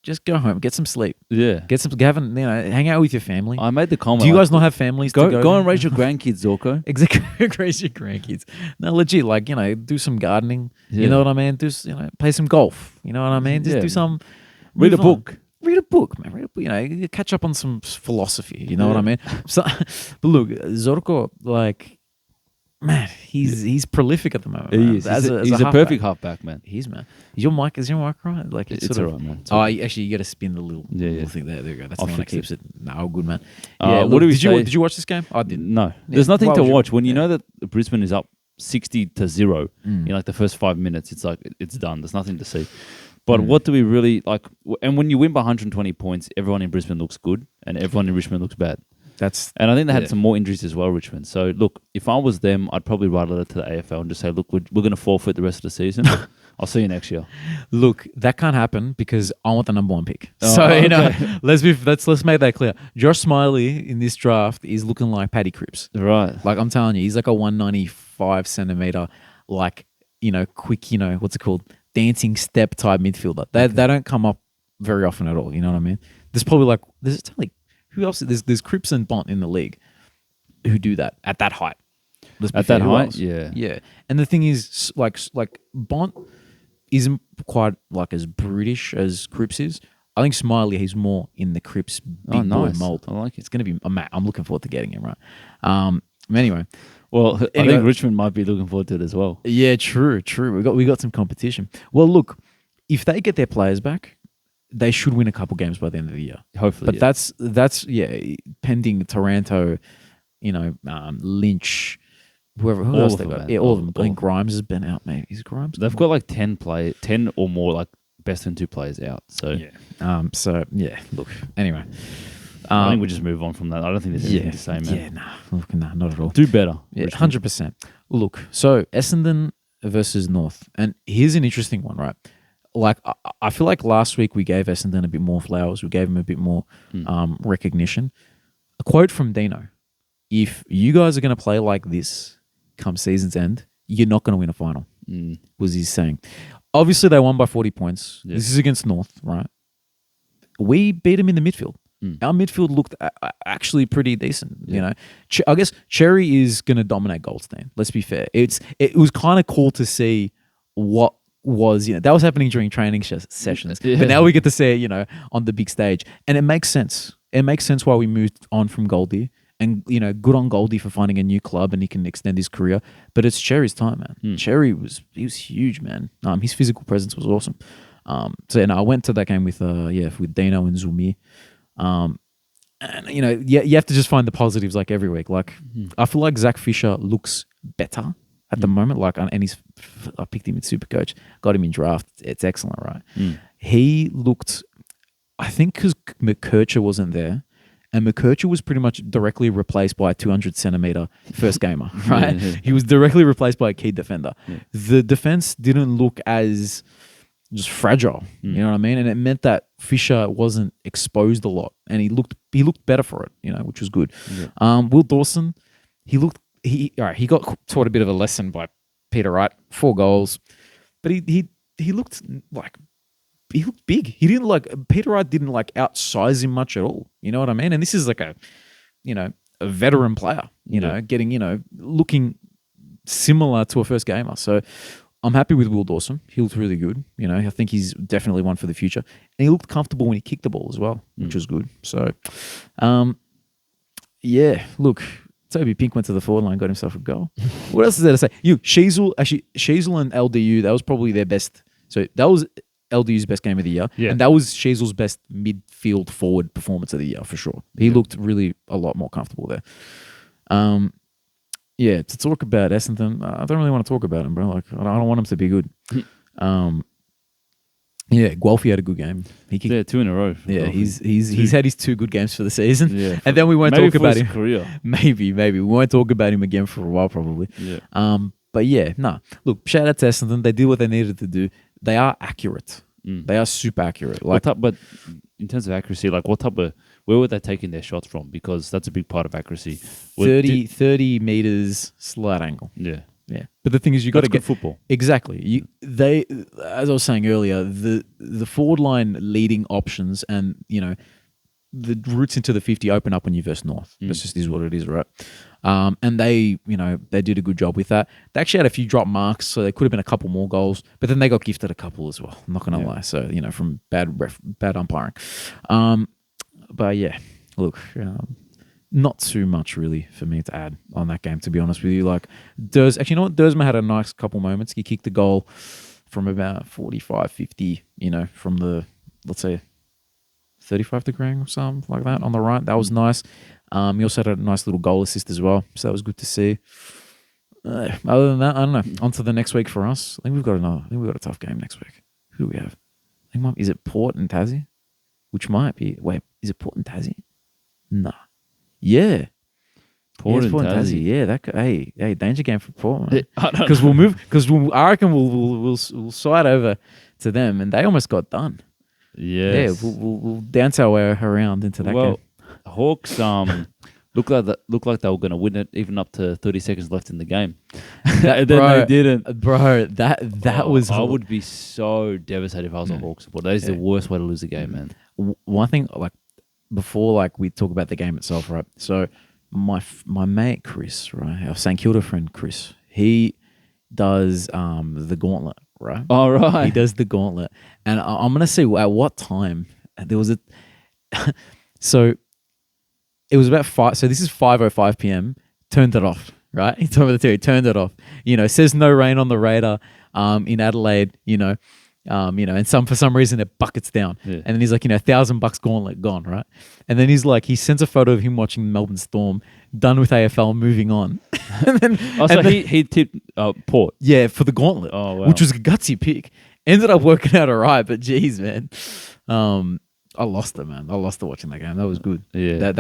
just go home, get some sleep, Yeah. hang out with your family. I made the comment. Do you guys not have families? Go and raise your grandkids, Zorko. Exactly, raise your grandkids. No, legit, like do some gardening. Yeah. You know what I mean? Do play some golf. You know what I mean? Just Yeah. do some. Read a move on. book. Read a book, man. Read a book. You catch up on some philosophy. You know what I mean? So, but look, Zorko, like, man, he's prolific at the moment. Man. He is. He's a perfect halfback, man. He's man. Is your mic right? Like It's sort of, alright, man. It's Oh, alright. actually, you got to spin the little thing there. There you go. That's I'll the one that fix it. keeps it. No, good man. What Yeah. do we did you say? did you watch this game? I didn't. No. There's nothing Why to would you? watch. When you Yeah. know that Brisbane is up 60-0 in like the first 5 minutes, it's like it's done. There's nothing to see. But what do we really like? And when you win by 120 points, everyone in Brisbane looks good and everyone in Richmond looks bad. And I think they had some more injuries as well, Richmond. So, look, if I was them, I'd probably write a letter to the AFL and just say, look, we're going to forfeit the rest of the season. I'll see you next year. Look, that can't happen because I want the number one pick. Oh, So okay. let's make that clear. Josh Smiley in this draft is looking like Paddy Cripps. Right. Like I'm telling you, he's like a 195 centimeter, like quick, what's it called, dancing step type midfielder. They don't come up very often at all. You know what I mean? There's who else? There's Cripps and Bont in the league who do that at that height. At that height, yeah. Yeah. And the thing is, like Bont isn't quite like as brutish as Cripps is. I think Smiley, he's more in the Cripps big boy mold. I like it. It's going to be. I'm looking forward to getting him right. Anyway. Well, I Anyway. think Richmond might be looking forward to it as well. Yeah, true. We got some competition. Well, look, if they get their players back, they should win a couple games by the end of the year. Hopefully. But that's pending Taranto, Lynch, who All else of they them, got? man. Yeah, all of them. All I think of them. Grimes has been out, maybe. Is Grimes? They've got like 10 or more like best than 2 players out. So yeah. Look. Anyway, I think we just move on from that. I don't think there's anything to say, man. Yeah, nah, not at all. Do better. Yeah, Richmond. 100%. Look, so Essendon versus North, and here's an interesting one, right? Like I feel like last week we gave Essendon a bit more flowers. We gave him a bit more recognition. A quote from Dino: "If you guys are going to play like this come season's end, you're not going to win a final." Was he saying? Obviously, they won by 40 points. Yeah. This is against North, right? We beat them in the midfield. Our midfield looked actually pretty decent. Yeah. I guess Cherry is going to dominate Goldstein. Let's be fair. It was kind of cool to see what was, that was happening during training sessions. Yeah. But now we get to see it, on the big stage. And it makes sense. It makes sense why we moved on from Goldie. And, good on Goldie for finding a new club and he can extend his career. But it's Cherry's time, man. Cherry was huge, man. His physical presence was awesome. I went to that game with Dino and Zumi. And you have to just find the positives like every week. Like I feel like Zach Fisher looks better at the moment. Like, and I picked him in Supercoach, got him in draft. It's excellent, right? He looked, I think, because McKercher wasn't there, and McKercher was pretty much directly replaced by a 200 centimeter first gamer, right? Yeah. He was directly replaced by a key defender. Yeah. The defense didn't look as just fragile, you know what I mean? And it meant that Fisher wasn't exposed a lot, and he looked better for it, which was good. Yeah. Will Dawson, he looked all right. He got taught a bit of a lesson by Peter Wright. 4 goals, but he looked like he looked big. He didn't like Peter Wright didn't like outsize him much at all. You know what I mean? And this is like a veteran player. Getting looking similar to a first gamer. So I'm happy with Will Dawson. He looked really good. I think he's definitely one for the future. And he looked comfortable when he kicked the ball as well, which was good. So, look, Toby Pink went to the forward line, got himself a goal. What else is there to say? Sheasel and LDU, that was probably their best. So that was LDU's best game of the year. Yeah. And that was Sheasel's best midfield forward performance of the year for sure. He looked really a lot more comfortable there. To talk about Essendon, I don't really want to talk about him, bro. Like, I don't want him to be good. Guelphy had a good game. He kicked, 2 in a row. Yeah, he's had his 2 good games for the season. Yeah, and then we won't talk about him. Career. Maybe we won't talk about him again for a while, probably. Yeah. But look, shout out to Essendon. They did what they needed to do. They are accurate. They are super accurate. But in terms of accuracy, where were they taking their shots from? Because that's a big part of accuracy. 30 meters slight angle. Yeah. Yeah, but the thing is, you got to get football. Exactly. As I was saying earlier, the forward line leading options and the routes into the 50 open up when you verse North. That's just is what it is, right? And they did a good job with that. They actually had a few drop marks, so there could have been a couple more goals, but then they got gifted a couple as well. I'm not gonna lie. So from bad umpiring. Look. Not too much really for me to add on that game, to be honest with you. Like, Dersma had a nice couple moments. He kicked the goal from about 45, 50, from the, let's say, 35 degree or something like that on the right. That was nice. He also had a nice little goal assist as well, so that was good to see. Other than that, I don't know. On to the next week for us. I think we've got a tough game next week. Who do we have? Is it Port and Tassie? Which might be. Wait, is it Port and Tassie? Nah. Yeah. Port and Tassie. Yeah, hey, danger game for Port, man. Because we'll move. Because I reckon we'll slide over to them, and they almost got done. Yes. Yeah, we'll dance our way around into that game. Hawks looked like they were going to win it, even up to 30 seconds left in the game. Then they didn't. Bro, that was. I would be so devastated if I was a Hawks supporter. That is the worst way to lose a game, man. One thing, before we talk about the game itself, right? So my mate Chris, right, our St Kilda friend Chris, he does the gauntlet, right? Oh, right. He does the gauntlet, and I'm gonna say at what time there was a. So it was about 5. So this is 5:05 p.m. Turned it off, right? He told me the theory. Turned it off. Says no rain on the radar. In Adelaide, and for some reason it buckets down, and then he's like, $1,000 gauntlet gone, right? And then he's like, he sends a photo of him watching Melbourne Storm, done with AFL, moving on. He tipped Port, for the gauntlet, which was a gutsy pick. Ended up working out alright, but geez, man, I lost it, man. I lost it watching that game. That was good. Yeah,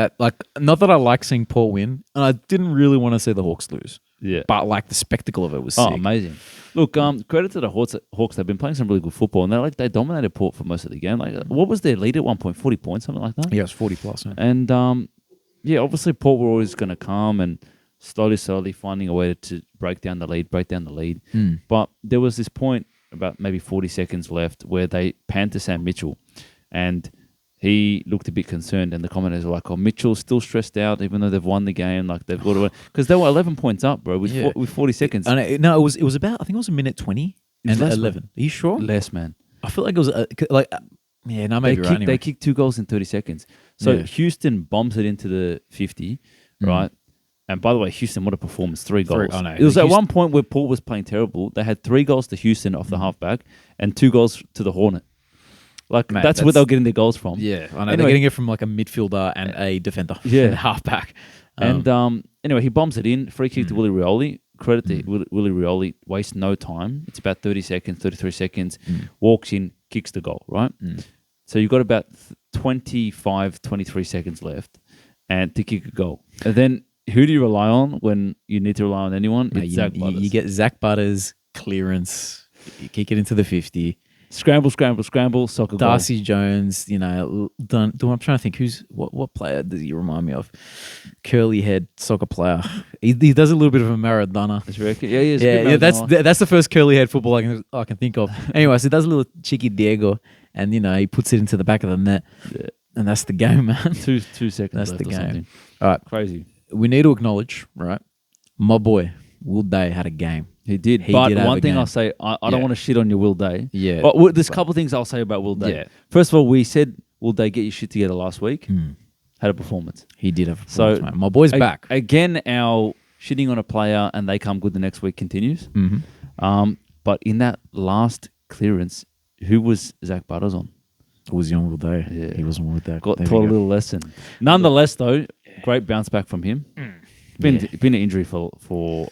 not that I like seeing Port win, and I didn't really want to see the Hawks lose. Yeah, but the spectacle of it was sick. Amazing. Look, credit to the Hawks. They've been playing some really good football, and they dominated Port for most of the game. What was their lead at one point? 40 points, something like that. Yeah, it was 40 plus. Man. And obviously Port were always going to come and slowly finding a way to break down the lead. But there was this point about maybe 40 seconds left where they panned to Sam Mitchell, and he looked a bit concerned, and the commenters were like, "Oh, Mitchell's still stressed out, even though they've won the game. They've got to win because they were 11 points up, bro, with 40 seconds." It was about, I think it was a minute 20 and less, 11. Man. Are you sure? Less, man. I feel like it was maybe right. Anyway. They kicked 2 goals in 30 seconds. So Houston bombs it into the 50, right? And by the way, Houston, what a performance! 3 goals. It was at one point where Port was playing terrible. They had 3 goals to Houston off the halfback and 2 goals to the Hornet. That's where they're getting their goals from. Yeah, I know. Anyway, they're getting it from a midfielder and a defender. Yeah. And a halfback. And anyway, he bombs it in. Free kick to Willie Rioli. Credit to Willie Rioli. Wastes no time. It's about 30 seconds, 33 seconds. Walks in, kicks the goal, right? So you've got about 25, 23 seconds left and to kick a goal. And then who do you rely on when you need to rely on anyone? It's Zach Butters. You get Zach Butters, clearance, you kick it into the 50. Scramble, soccer goal. Darcy Jones, I'm trying to think what player does he remind me of? Curly head soccer player. He does a little bit of a Maradona. Yeah. That's the first curly head football I can think of. Anyway, so he does a little cheeky Diego, and he puts it into the back of the net, and that's the game, man. 2 seconds That's left the or game. something. All right, Crazy. we need to acknowledge, right? My boy Will Day had a game. He did. He But did have one a thing game. I'll say, I don't want to shit on your Will Day. Yeah. But there's a couple of things I'll say about Will Day. Yeah. First of all, we said, Will Day, get your shit together last week. Had a performance. He did have a performance, So, mate. My boy's back. Again, our shitting on a player and they come good the next week continues. But in that last clearance, who was Zach Butters on? It was young Will Day. Yeah. He wasn't with that. Got There taught we a go. little lesson. Nonetheless, though, great bounce back from him. Been an injury for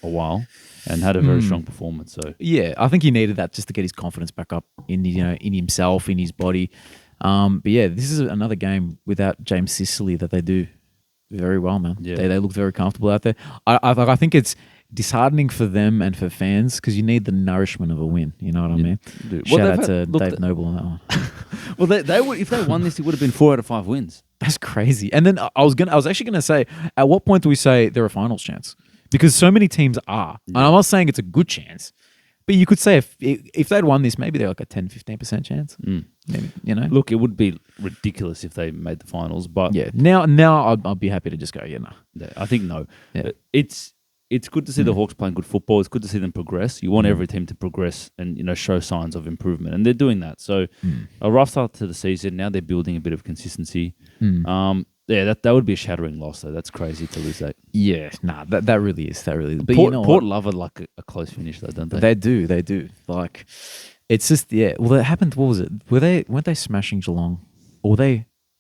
a while and had a very strong performance. So Yeah, I think he needed that just to get his confidence back up in in himself, in his body. But yeah, this is another game without James Sicily that they do very well, man. Yeah. They look very comfortable out there. I think it's disheartening for them and for fans because you need the nourishment of a win. You know what I mean? Dude. Shout Well, out they've to had- look, Dave Noble on that one. well, they would if they won this, it would have been 4 out of 5 wins. That's crazy. And then I was actually gonna say, at what point do we say they're a finals chance? Because so many teams are. And I'm not saying it's a good chance, but you could say if they'd won this, maybe they're like a 10-15% chance. Maybe, Look, it would be ridiculous if they made the finals, but Yeah. Now I'll be happy to just go, no. I think no. Yeah. It's good to see the Hawks playing good football. It's good to see them progress. You want every team to progress and show signs of improvement, and they're doing that. So a rough start to the season. Now they're building a bit of consistency. That would be a shattering loss, though. That's crazy to lose that. Yeah, nah, that really is. That really is. But Port love it like a close finish, though, don't they? They do. Like, it's just, well, that happened, what was it? Weren't they smashing Geelong? Or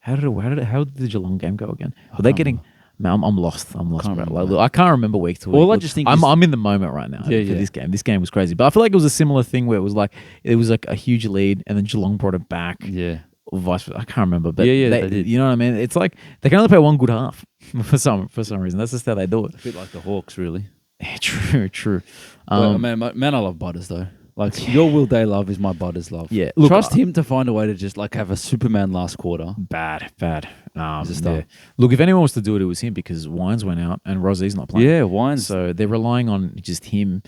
how did the Geelong game go again? Were they getting... Man, I'm lost. I'm lost, Can't bro. remember. Like, I can't remember week to week. All I just think is- I'm in the moment right now for this game. This game was crazy. But I feel like it was a similar thing where it was like a huge lead and then Geelong brought it back. Yeah. Or vice versa. I can't remember. But they did. You know what I mean? It's like they can only play one good half for some reason. That's just how they do it. A bit like the Hawks, really. Yeah, true. Man, I love Butters, though. Like, your Will Day love is my Butters love. Yeah. Look, Trust him to find a way to just, have a Superman last quarter. Bad. He's a star. Yeah. Look, if anyone was to do it, it was him because Wines went out and Rossie's not playing. Yeah, Wines. So they're relying on just him,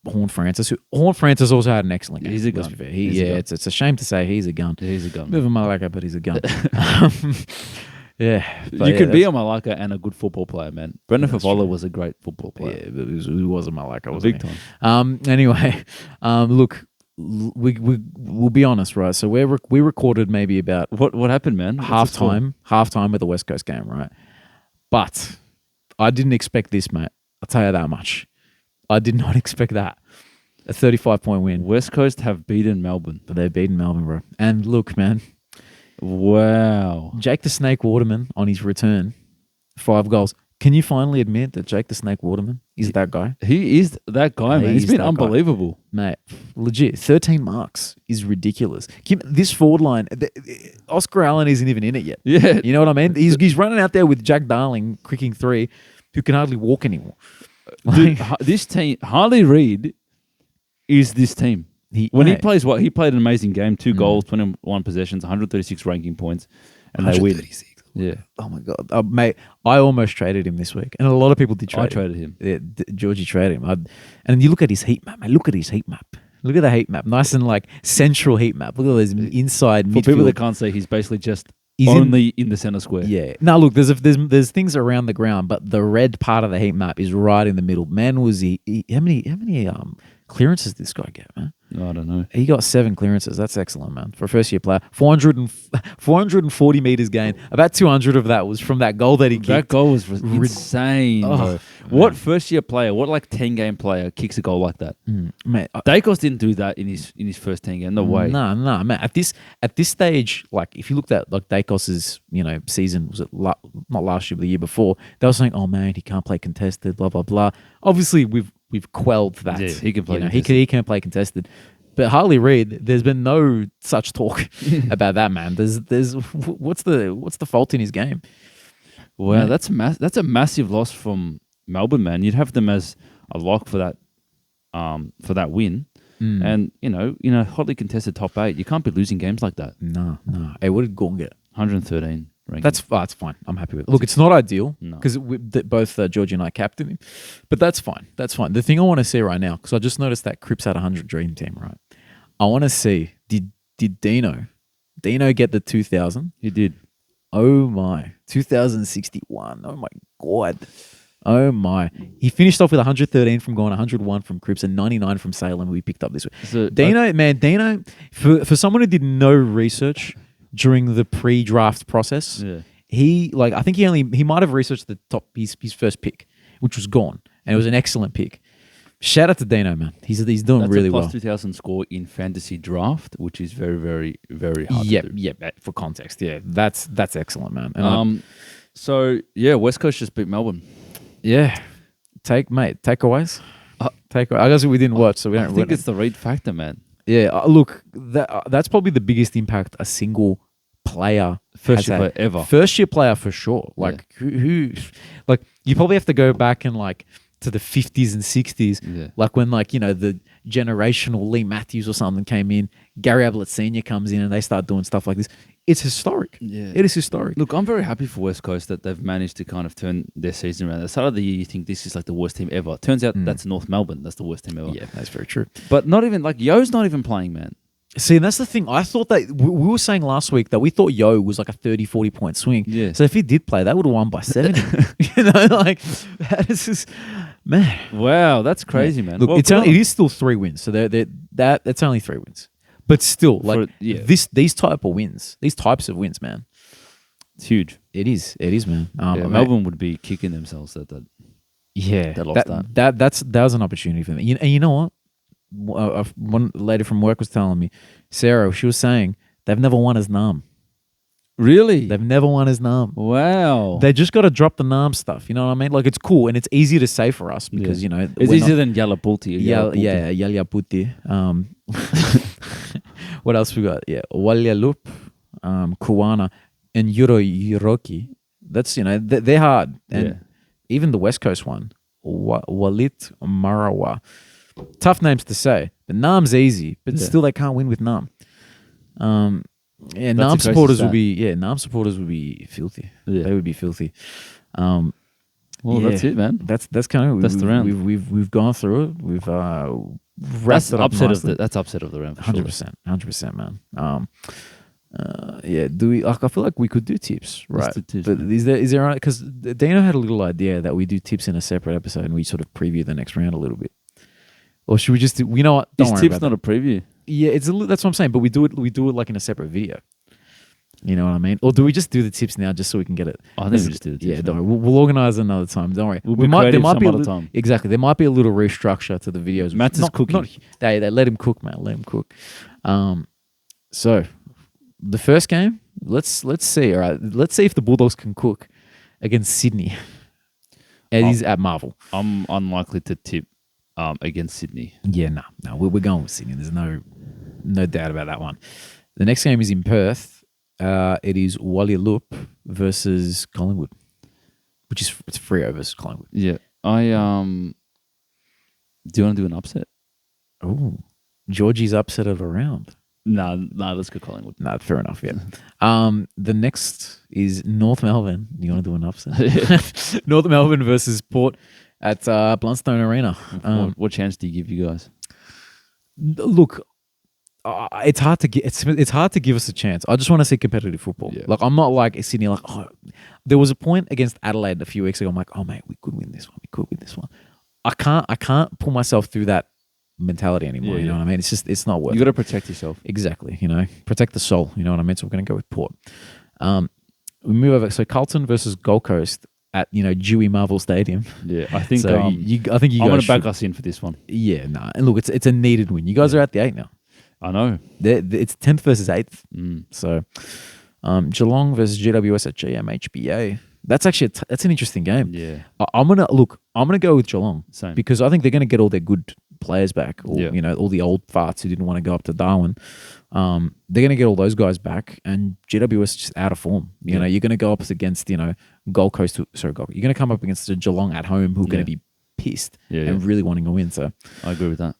Horn Francis. Horn Francis also had an excellent game. He's a let's gun. be fair. He's a gun. It's a shame to say he's a gun. He's a gun. Bit of a malaka, but he's a gun. Yeah. But You yeah, can be that's- a Malacca and a good football player, man. Brendan Favola was a great football player. Yeah, but he was a malaka, wasn't Big he? time. Anyway, look, we'll be honest, right? So we recorded maybe about What happened, man? What's the score? halftime with the West Coast game, right? But I didn't expect this, mate. I'll tell you that much. I did not expect that. A 35-point win. West Coast have beaten Melbourne. But they've beaten Melbourne, bro. And look, man, Wow. Jake the Snake Waterman on his return, 5 goals. Can you finally admit that Jake the Snake Waterman is that guy? He is that guy, man. He's He's been that guy. unbelievable. Mate, legit. 13 marks is ridiculous. This forward line, Oscar Allen isn't even in it yet. Yeah. You know what I mean? He's running out there with Jack Darling, kicking 3, who can hardly walk anymore. Dude, this team, Harley Reid is this team. He plays he played an amazing game, 2 goals, 21 possessions, 136 ranking points, and they win. Yeah. Oh my God. Mate, I almost traded him this week. And a lot of people did trade I traded him. Yeah, Georgie traded him. And you look at his heat map, mate. Look at his heat map. Look at the heat map. Nice and central heat map. Look at those inside For midfield. people that can't see, he's basically just He's only in the center square. Yeah. Now look, there's things around the ground, but the red part of the heat map is right in the middle. Man, was he how many clearances did this guy get, man? I don't know. He got 7 clearances. That's excellent, man. For a first-year player. 440 meters gained. About 200 of that was from that goal that he kicked. That goal was insane. Oh, bro. What first-year player, what 10-game player kicks a goal like that? Mate, Dacos didn't do that in his first 10 game. No way. No, man. At this stage, if you looked at Dacos's season, was it not last year but the year before? They were saying, "Oh man, he can't play contested." Blah blah blah. Obviously, we've quelled that. Yeah, he can play contested. He can play contested. But Harley Reid, there's been no such talk about that, man. There's what's the fault in his game? Wow, that's a massive loss from Melbourne, man. You'd have them as a lock for that win. And, in a hotly contested top 8, you can't be losing games like that. No. Hey, what did Gorn get? 113 ranking. That's fine. I'm happy with it. Look, it's not ideal No. because both Georgie and I captained him, but that's fine. That's fine. The thing I want to see right now, because I just noticed that Cripps had 100 dream team, right? I want to see, did Dino get the 2000? He did. Oh my, 2061. Oh my God. Oh my. He finished off with 113 from Gorn, 101 from Cripps, and 99 from Salem, who we picked up this week. So, Dino, for someone who did no research during the pre-draft process, I think he might have researched the top his first pick, which was Gorn, and it was an excellent pick. Shout out to Dino, man. He's doing that's really a plus well. 2000 score in fantasy draft, which is very, very, very hard to do. Yep. For context, that's excellent, man. And West Coast just beat Melbourne. Yeah, takeaways. I guess we didn't watch, so we don't. I think it's the Reid factor, man. Yeah, look, that's probably the biggest impact a single player First year player ever. First year player for sure. Like who like you probably have to go back and like to the 50s and 60s, like when the generational Lee Matthews or something came in, Gary Ablett Senior comes in, and they start doing stuff like this. It's historic. Yeah, it is historic. Look, I'm very happy for West Coast that they've managed to kind of turn their season around. At the start of the year, you think this is like the worst team ever. Turns out that's North Melbourne. That's the worst team ever. Yeah, that's very true. But not even Yo's not even playing, man. See, and that's the thing. I thought that we were saying last week that we thought Yo was like a 30, 40 point swing. Yeah. So if he did play, they would have won by 70. That is just, man. Wow, that's crazy, man. Look, Well, it is still 3 wins. So that's only 3 wins. But still, these types of wins, man. It's huge. It is, man. Melbourne would be kicking themselves that they lost that. That was an opportunity for me. And you know what? One lady from work was telling me, Sarah, she was saying they've never won as NAM. Really? They've never won as NAM. Wow. They just got to drop the NAM stuff. You know what I mean? Like, it's cool and it's easy to say for us because, it's easier than Yallapulti. Yallapulti. What else we got? Yeah. Walyalup, Kuwana, and Yuroki. That's, they're hard. And even the West Coast one, Walit Marawa. Tough names to say. But NAM's easy, but still they can't win with NAM. NAM supporters would be filthy. Yeah. They would be filthy. Well, that's it, man. That's kind of that's the round. We've gone through it. We've wrapped it up nicely. That's upset of the round. 100%, man. Do we? I feel like we could do tips, right? Let's do tips, but man. is there? Because Dano had a little idea that we do tips in a separate episode and we sort of preview the next round a little bit. Or should we just do? You know what? Don't Is worry tips about not that. a preview? Yeah, that's what I'm saying. But we do it like in a separate video. You know what I mean? Or do we just do the tips now just so we can get it? I think we just do the tips. Yeah, don't worry. We'll organize another time. Don't worry. There might be a time. Exactly. There might be a little restructure to the videos. Matt's is cooking. They let him cook, man. Let him cook. So the first game, let's see. All right, let's see if the Bulldogs can cook against Sydney. It is at Marvel. I'm unlikely to tip against Sydney. Yeah, no, we're going with Sydney. There's no doubt about that one. The next game is in Perth. It is Walyalup versus Collingwood, which is it's Freo versus Collingwood. Yeah, do you want to do an upset? Oh, Georgie's upset of a round. No, let's go Collingwood. No, fair enough. Yeah. The next is North Melbourne. You want to do an upset? North Melbourne versus Port at Blundstone Arena. What chance do you give you guys? Look, it's hard to get. It's hard to give us a chance. I just want to see competitive football. Yeah. Like I'm not like Sydney. Like there was a point against Adelaide a few weeks ago. I'm like, oh mate, we could win this one. We could win this one. I can't pull myself through that mentality anymore. You know what I mean? It's not worth it. You got to protect yourself. Exactly. Protect the soul. You know what I mean? So we're going to go with Port. We move over. So Carlton versus Gold Coast at Dewey Marvel Stadium. Yeah, I think. So I'm going to back us in for this one. Yeah, nah. And look, it's a needed win. You guys are at the 8 now. I know. It's 10th versus 8th. So Geelong versus GWS at GMHBA. That's actually that's an interesting game. Yeah. I'm gonna go with Geelong. Same. Because I think they're gonna get all their good players back. Or, all the old farts who didn't want to go up to Darwin. They're gonna get all those guys back, and GWS is just out of form. You know, you're gonna go up against Gold Coast. You're gonna come up against a Geelong at home who are gonna be pissed and really wanting to win. So I agree with that.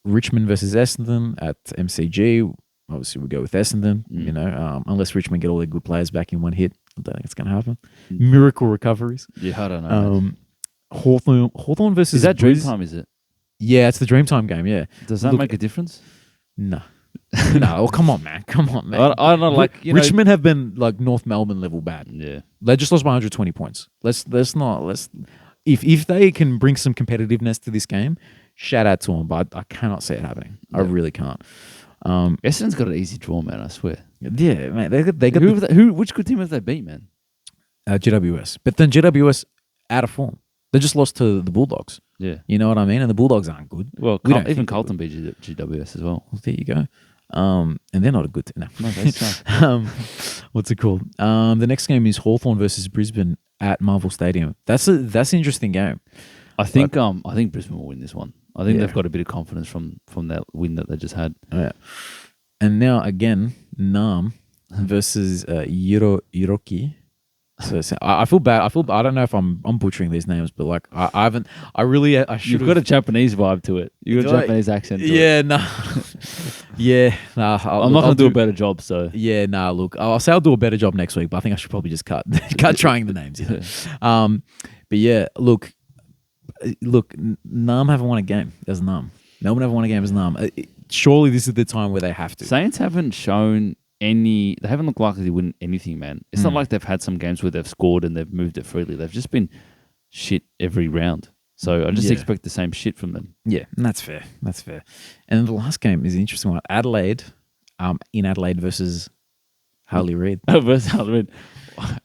Richmond versus Essendon at MCG. Obviously, we go with Essendon. You know, unless Richmond get all their good players back in one hit, I don't think it's going to happen. Miracle recoveries. Yeah, I don't know. Hawthorn versus Is that Bris. Dreamtime? Is it? Yeah, it's the Dreamtime game. Yeah. Does that make a difference? No. No. Oh, come on, man. Come on, man. I don't know. Like Richmond have been like North Melbourne level bad. Yeah. They just lost by 120 points. Let's if they can bring some competitiveness to this game, shout out to them. But I cannot see it happening. I really can't. Essendon's got an easy draw, man. I swear. Yeah, man. They got which good team have they beat, man? GWS, but then GWS out of form. They just lost to the Bulldogs. Yeah. You know what I mean? And the Bulldogs aren't good. Well, even Carlton beat GWS as well. Well, there you go. And they're not a good team. No, that's not. What's it called? The next game is Hawthorn versus Brisbane at Marvel Stadium. That's an interesting game. I think Brisbane will win this one. I think they've got a bit of confidence from that win that they just had. Oh, yeah. And now again, Nam versus Iroki. So I feel bad. I don't know if I'm butchering these names, but like I haven't. I should. You've got a Japanese vibe to it. You've got a Japanese accent. To it. No. Yeah, nah. I'm not gonna do a better job. So yeah, nah. Look, I'll say I'll do a better job next week, but I think I should probably just cut trying the names. You know? But yeah, look. Nam haven't won a game as Nam. Melbourne haven't won a game as Nam. Surely this is the time where they have to. Saints haven't shown they haven't looked likely to win anything, man. It's not like they've had some games where they've scored and they've moved it freely. They've just been shit every round. So I just expect the same shit from them. Yeah, and that's fair. That's fair. And then the last game is an interesting one. Adelaide, in Adelaide versus Harley Reid. Versus Harley Reid.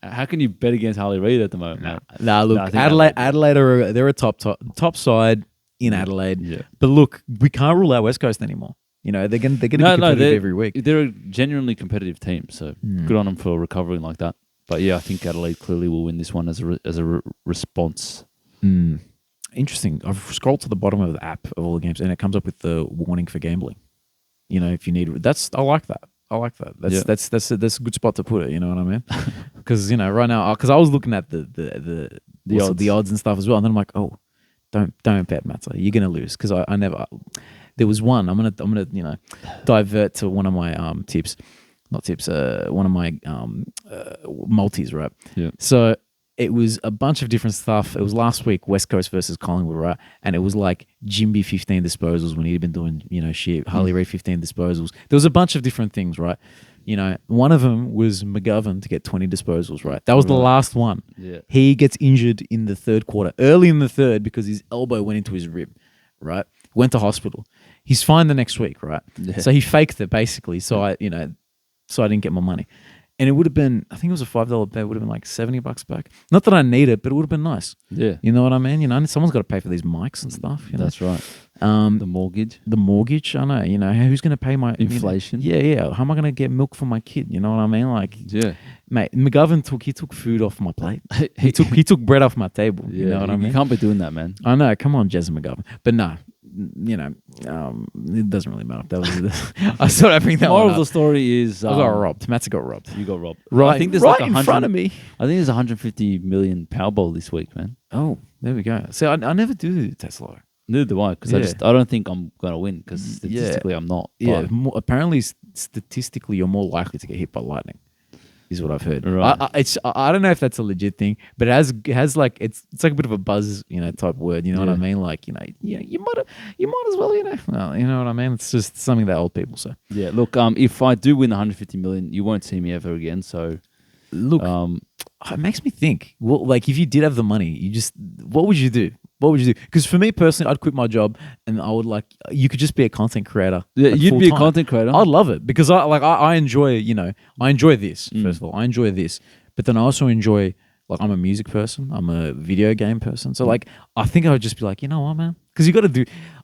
How can you bet against Harley Reid at the moment? Nah, look, Adelaide they're a top side in Adelaide. Yeah. But look, we can't rule out West Coast anymore. You know, they're going to be competitive every week. They're a genuinely competitive team, so good on them for recovering like that. But yeah, I think Adelaide clearly will win this one as a response. Interesting. I've scrolled to the bottom of the app of all the games, and it comes up with the warning for gambling. You know, if you need I like that. That's a good spot to put it. You know what I mean? Because right now, because I was looking at the odds and stuff as well, and then I'm like, oh, don't bet, Matza. You're gonna lose because I never. There was one. I'm gonna divert to one of my tips, not tips. One of my multis, right? Yeah. So it was a bunch of different stuff. It was last week, West Coast versus Collingwood, right? And it was like Jimby 15 disposals when he'd been doing shit. Harley Reid 15 disposals. There was a bunch of different things, right? One of them was McGovern to get 20 disposals, right? That was the last one. Yeah. He gets injured in the third quarter, early in the third, because his elbow went into his rib, right? Went to hospital. He's fine the next week, right? Yeah. So he faked it basically. So I didn't get my money. And it would have been, I think it was a $5 bet, it would have been like $70 back. Not that I need it, but it would have been nice. Yeah. You know what I mean? Someone's got to pay for these mics and stuff. That's right. The mortgage, I know. Who's going to pay my... Inflation. Yeah. How am I going to get milk for my kid? You know what I mean? Like, yeah. Mate, McGovern took food off my plate. He took bread off my table. Yeah, you know what I mean? You can't be doing that, man. I know. Come on, Jez McGovern. But no. It doesn't really matter. That was I thought I'd bring that Moral one of the story is I got robbed. Matza got robbed. You got robbed. Right, I think there's right in front of me. I think there's 150 million Powerball this week, man. Oh, there we go. See, I never do Tesla. Neither do I, because I don't think I'm gonna win, because statistically I'm not. Yeah, apparently statistically you're more likely to get hit by lightning. Is what I've heard. Right. I don't know if that's a legit thing, but it has like it's like a bit of a buzz, type word. You know what I mean? Like, you might as well, Well, you know what I mean? It's just something that old people say. Yeah. Look, if I do win the 150 million, you won't see me ever again. So, look, it makes me think. Well, like if you did have the money, what would you do? What would you do? Because for me personally, I'd quit my job and I would you could just be a content creator. Yeah, you'd be a content creator. I'd love it because I enjoy, I enjoy this, first of all. I enjoy this. But then I also enjoy, I'm a music person. I'm a video game person. So I think I would just be like, you know what, man? Because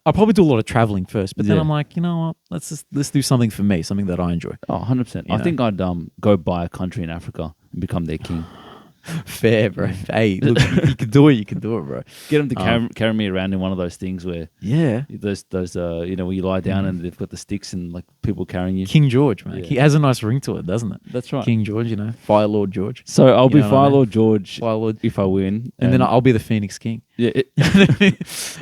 I'll probably do a lot of traveling first. But then I'm like, you know what? Let's do something for me, something that I enjoy. Oh, 100%. I think I'd go buy a country in Africa and become their king. Fair, bro. Hey, look, you can do it. You can do it, bro. Get them to carry me around in one of those things where those where you lie down and they've got the sticks and like people carrying you. King George, man. Yeah. He has a nice ring to it, doesn't it? That's right. King George, Fire Lord George. So I'll be know what Fire I mean? Lord George Fire Lord. if I win, And then I'll be the Phoenix King. yeah.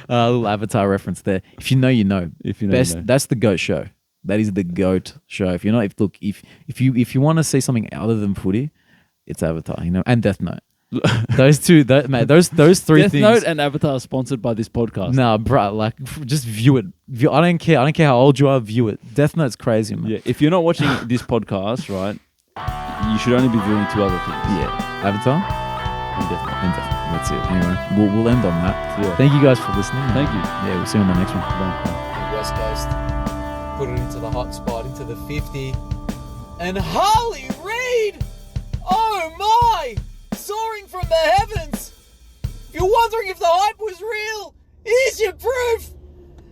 A little Avatar reference there. If you know, you know. If you know, Best. you know. That's the GOAT show. That is the GOAT show. If you're not, if you want to see something other than footy, it's Avatar. And Death Note. Those two, mate. Those three Death things. Note and Avatar are sponsored by this podcast. Nah, bro. Like, just view it. I don't care. I don't care how old you are. View it. Death Note's crazy, man. Yeah, if you're not watching this podcast, right, you should only be viewing two other things. Yeah. Avatar And Death Note. and Death Note. That's it. Anyway, we'll end on that. Yeah. Thank you guys for listening. Thank you. Yeah, we'll see you on the next one. Bye. West Coast, put it into the hot spot, into the 50. And Harley Reid! Oh my! Soaring from the heavens! You're wondering if the hype was real!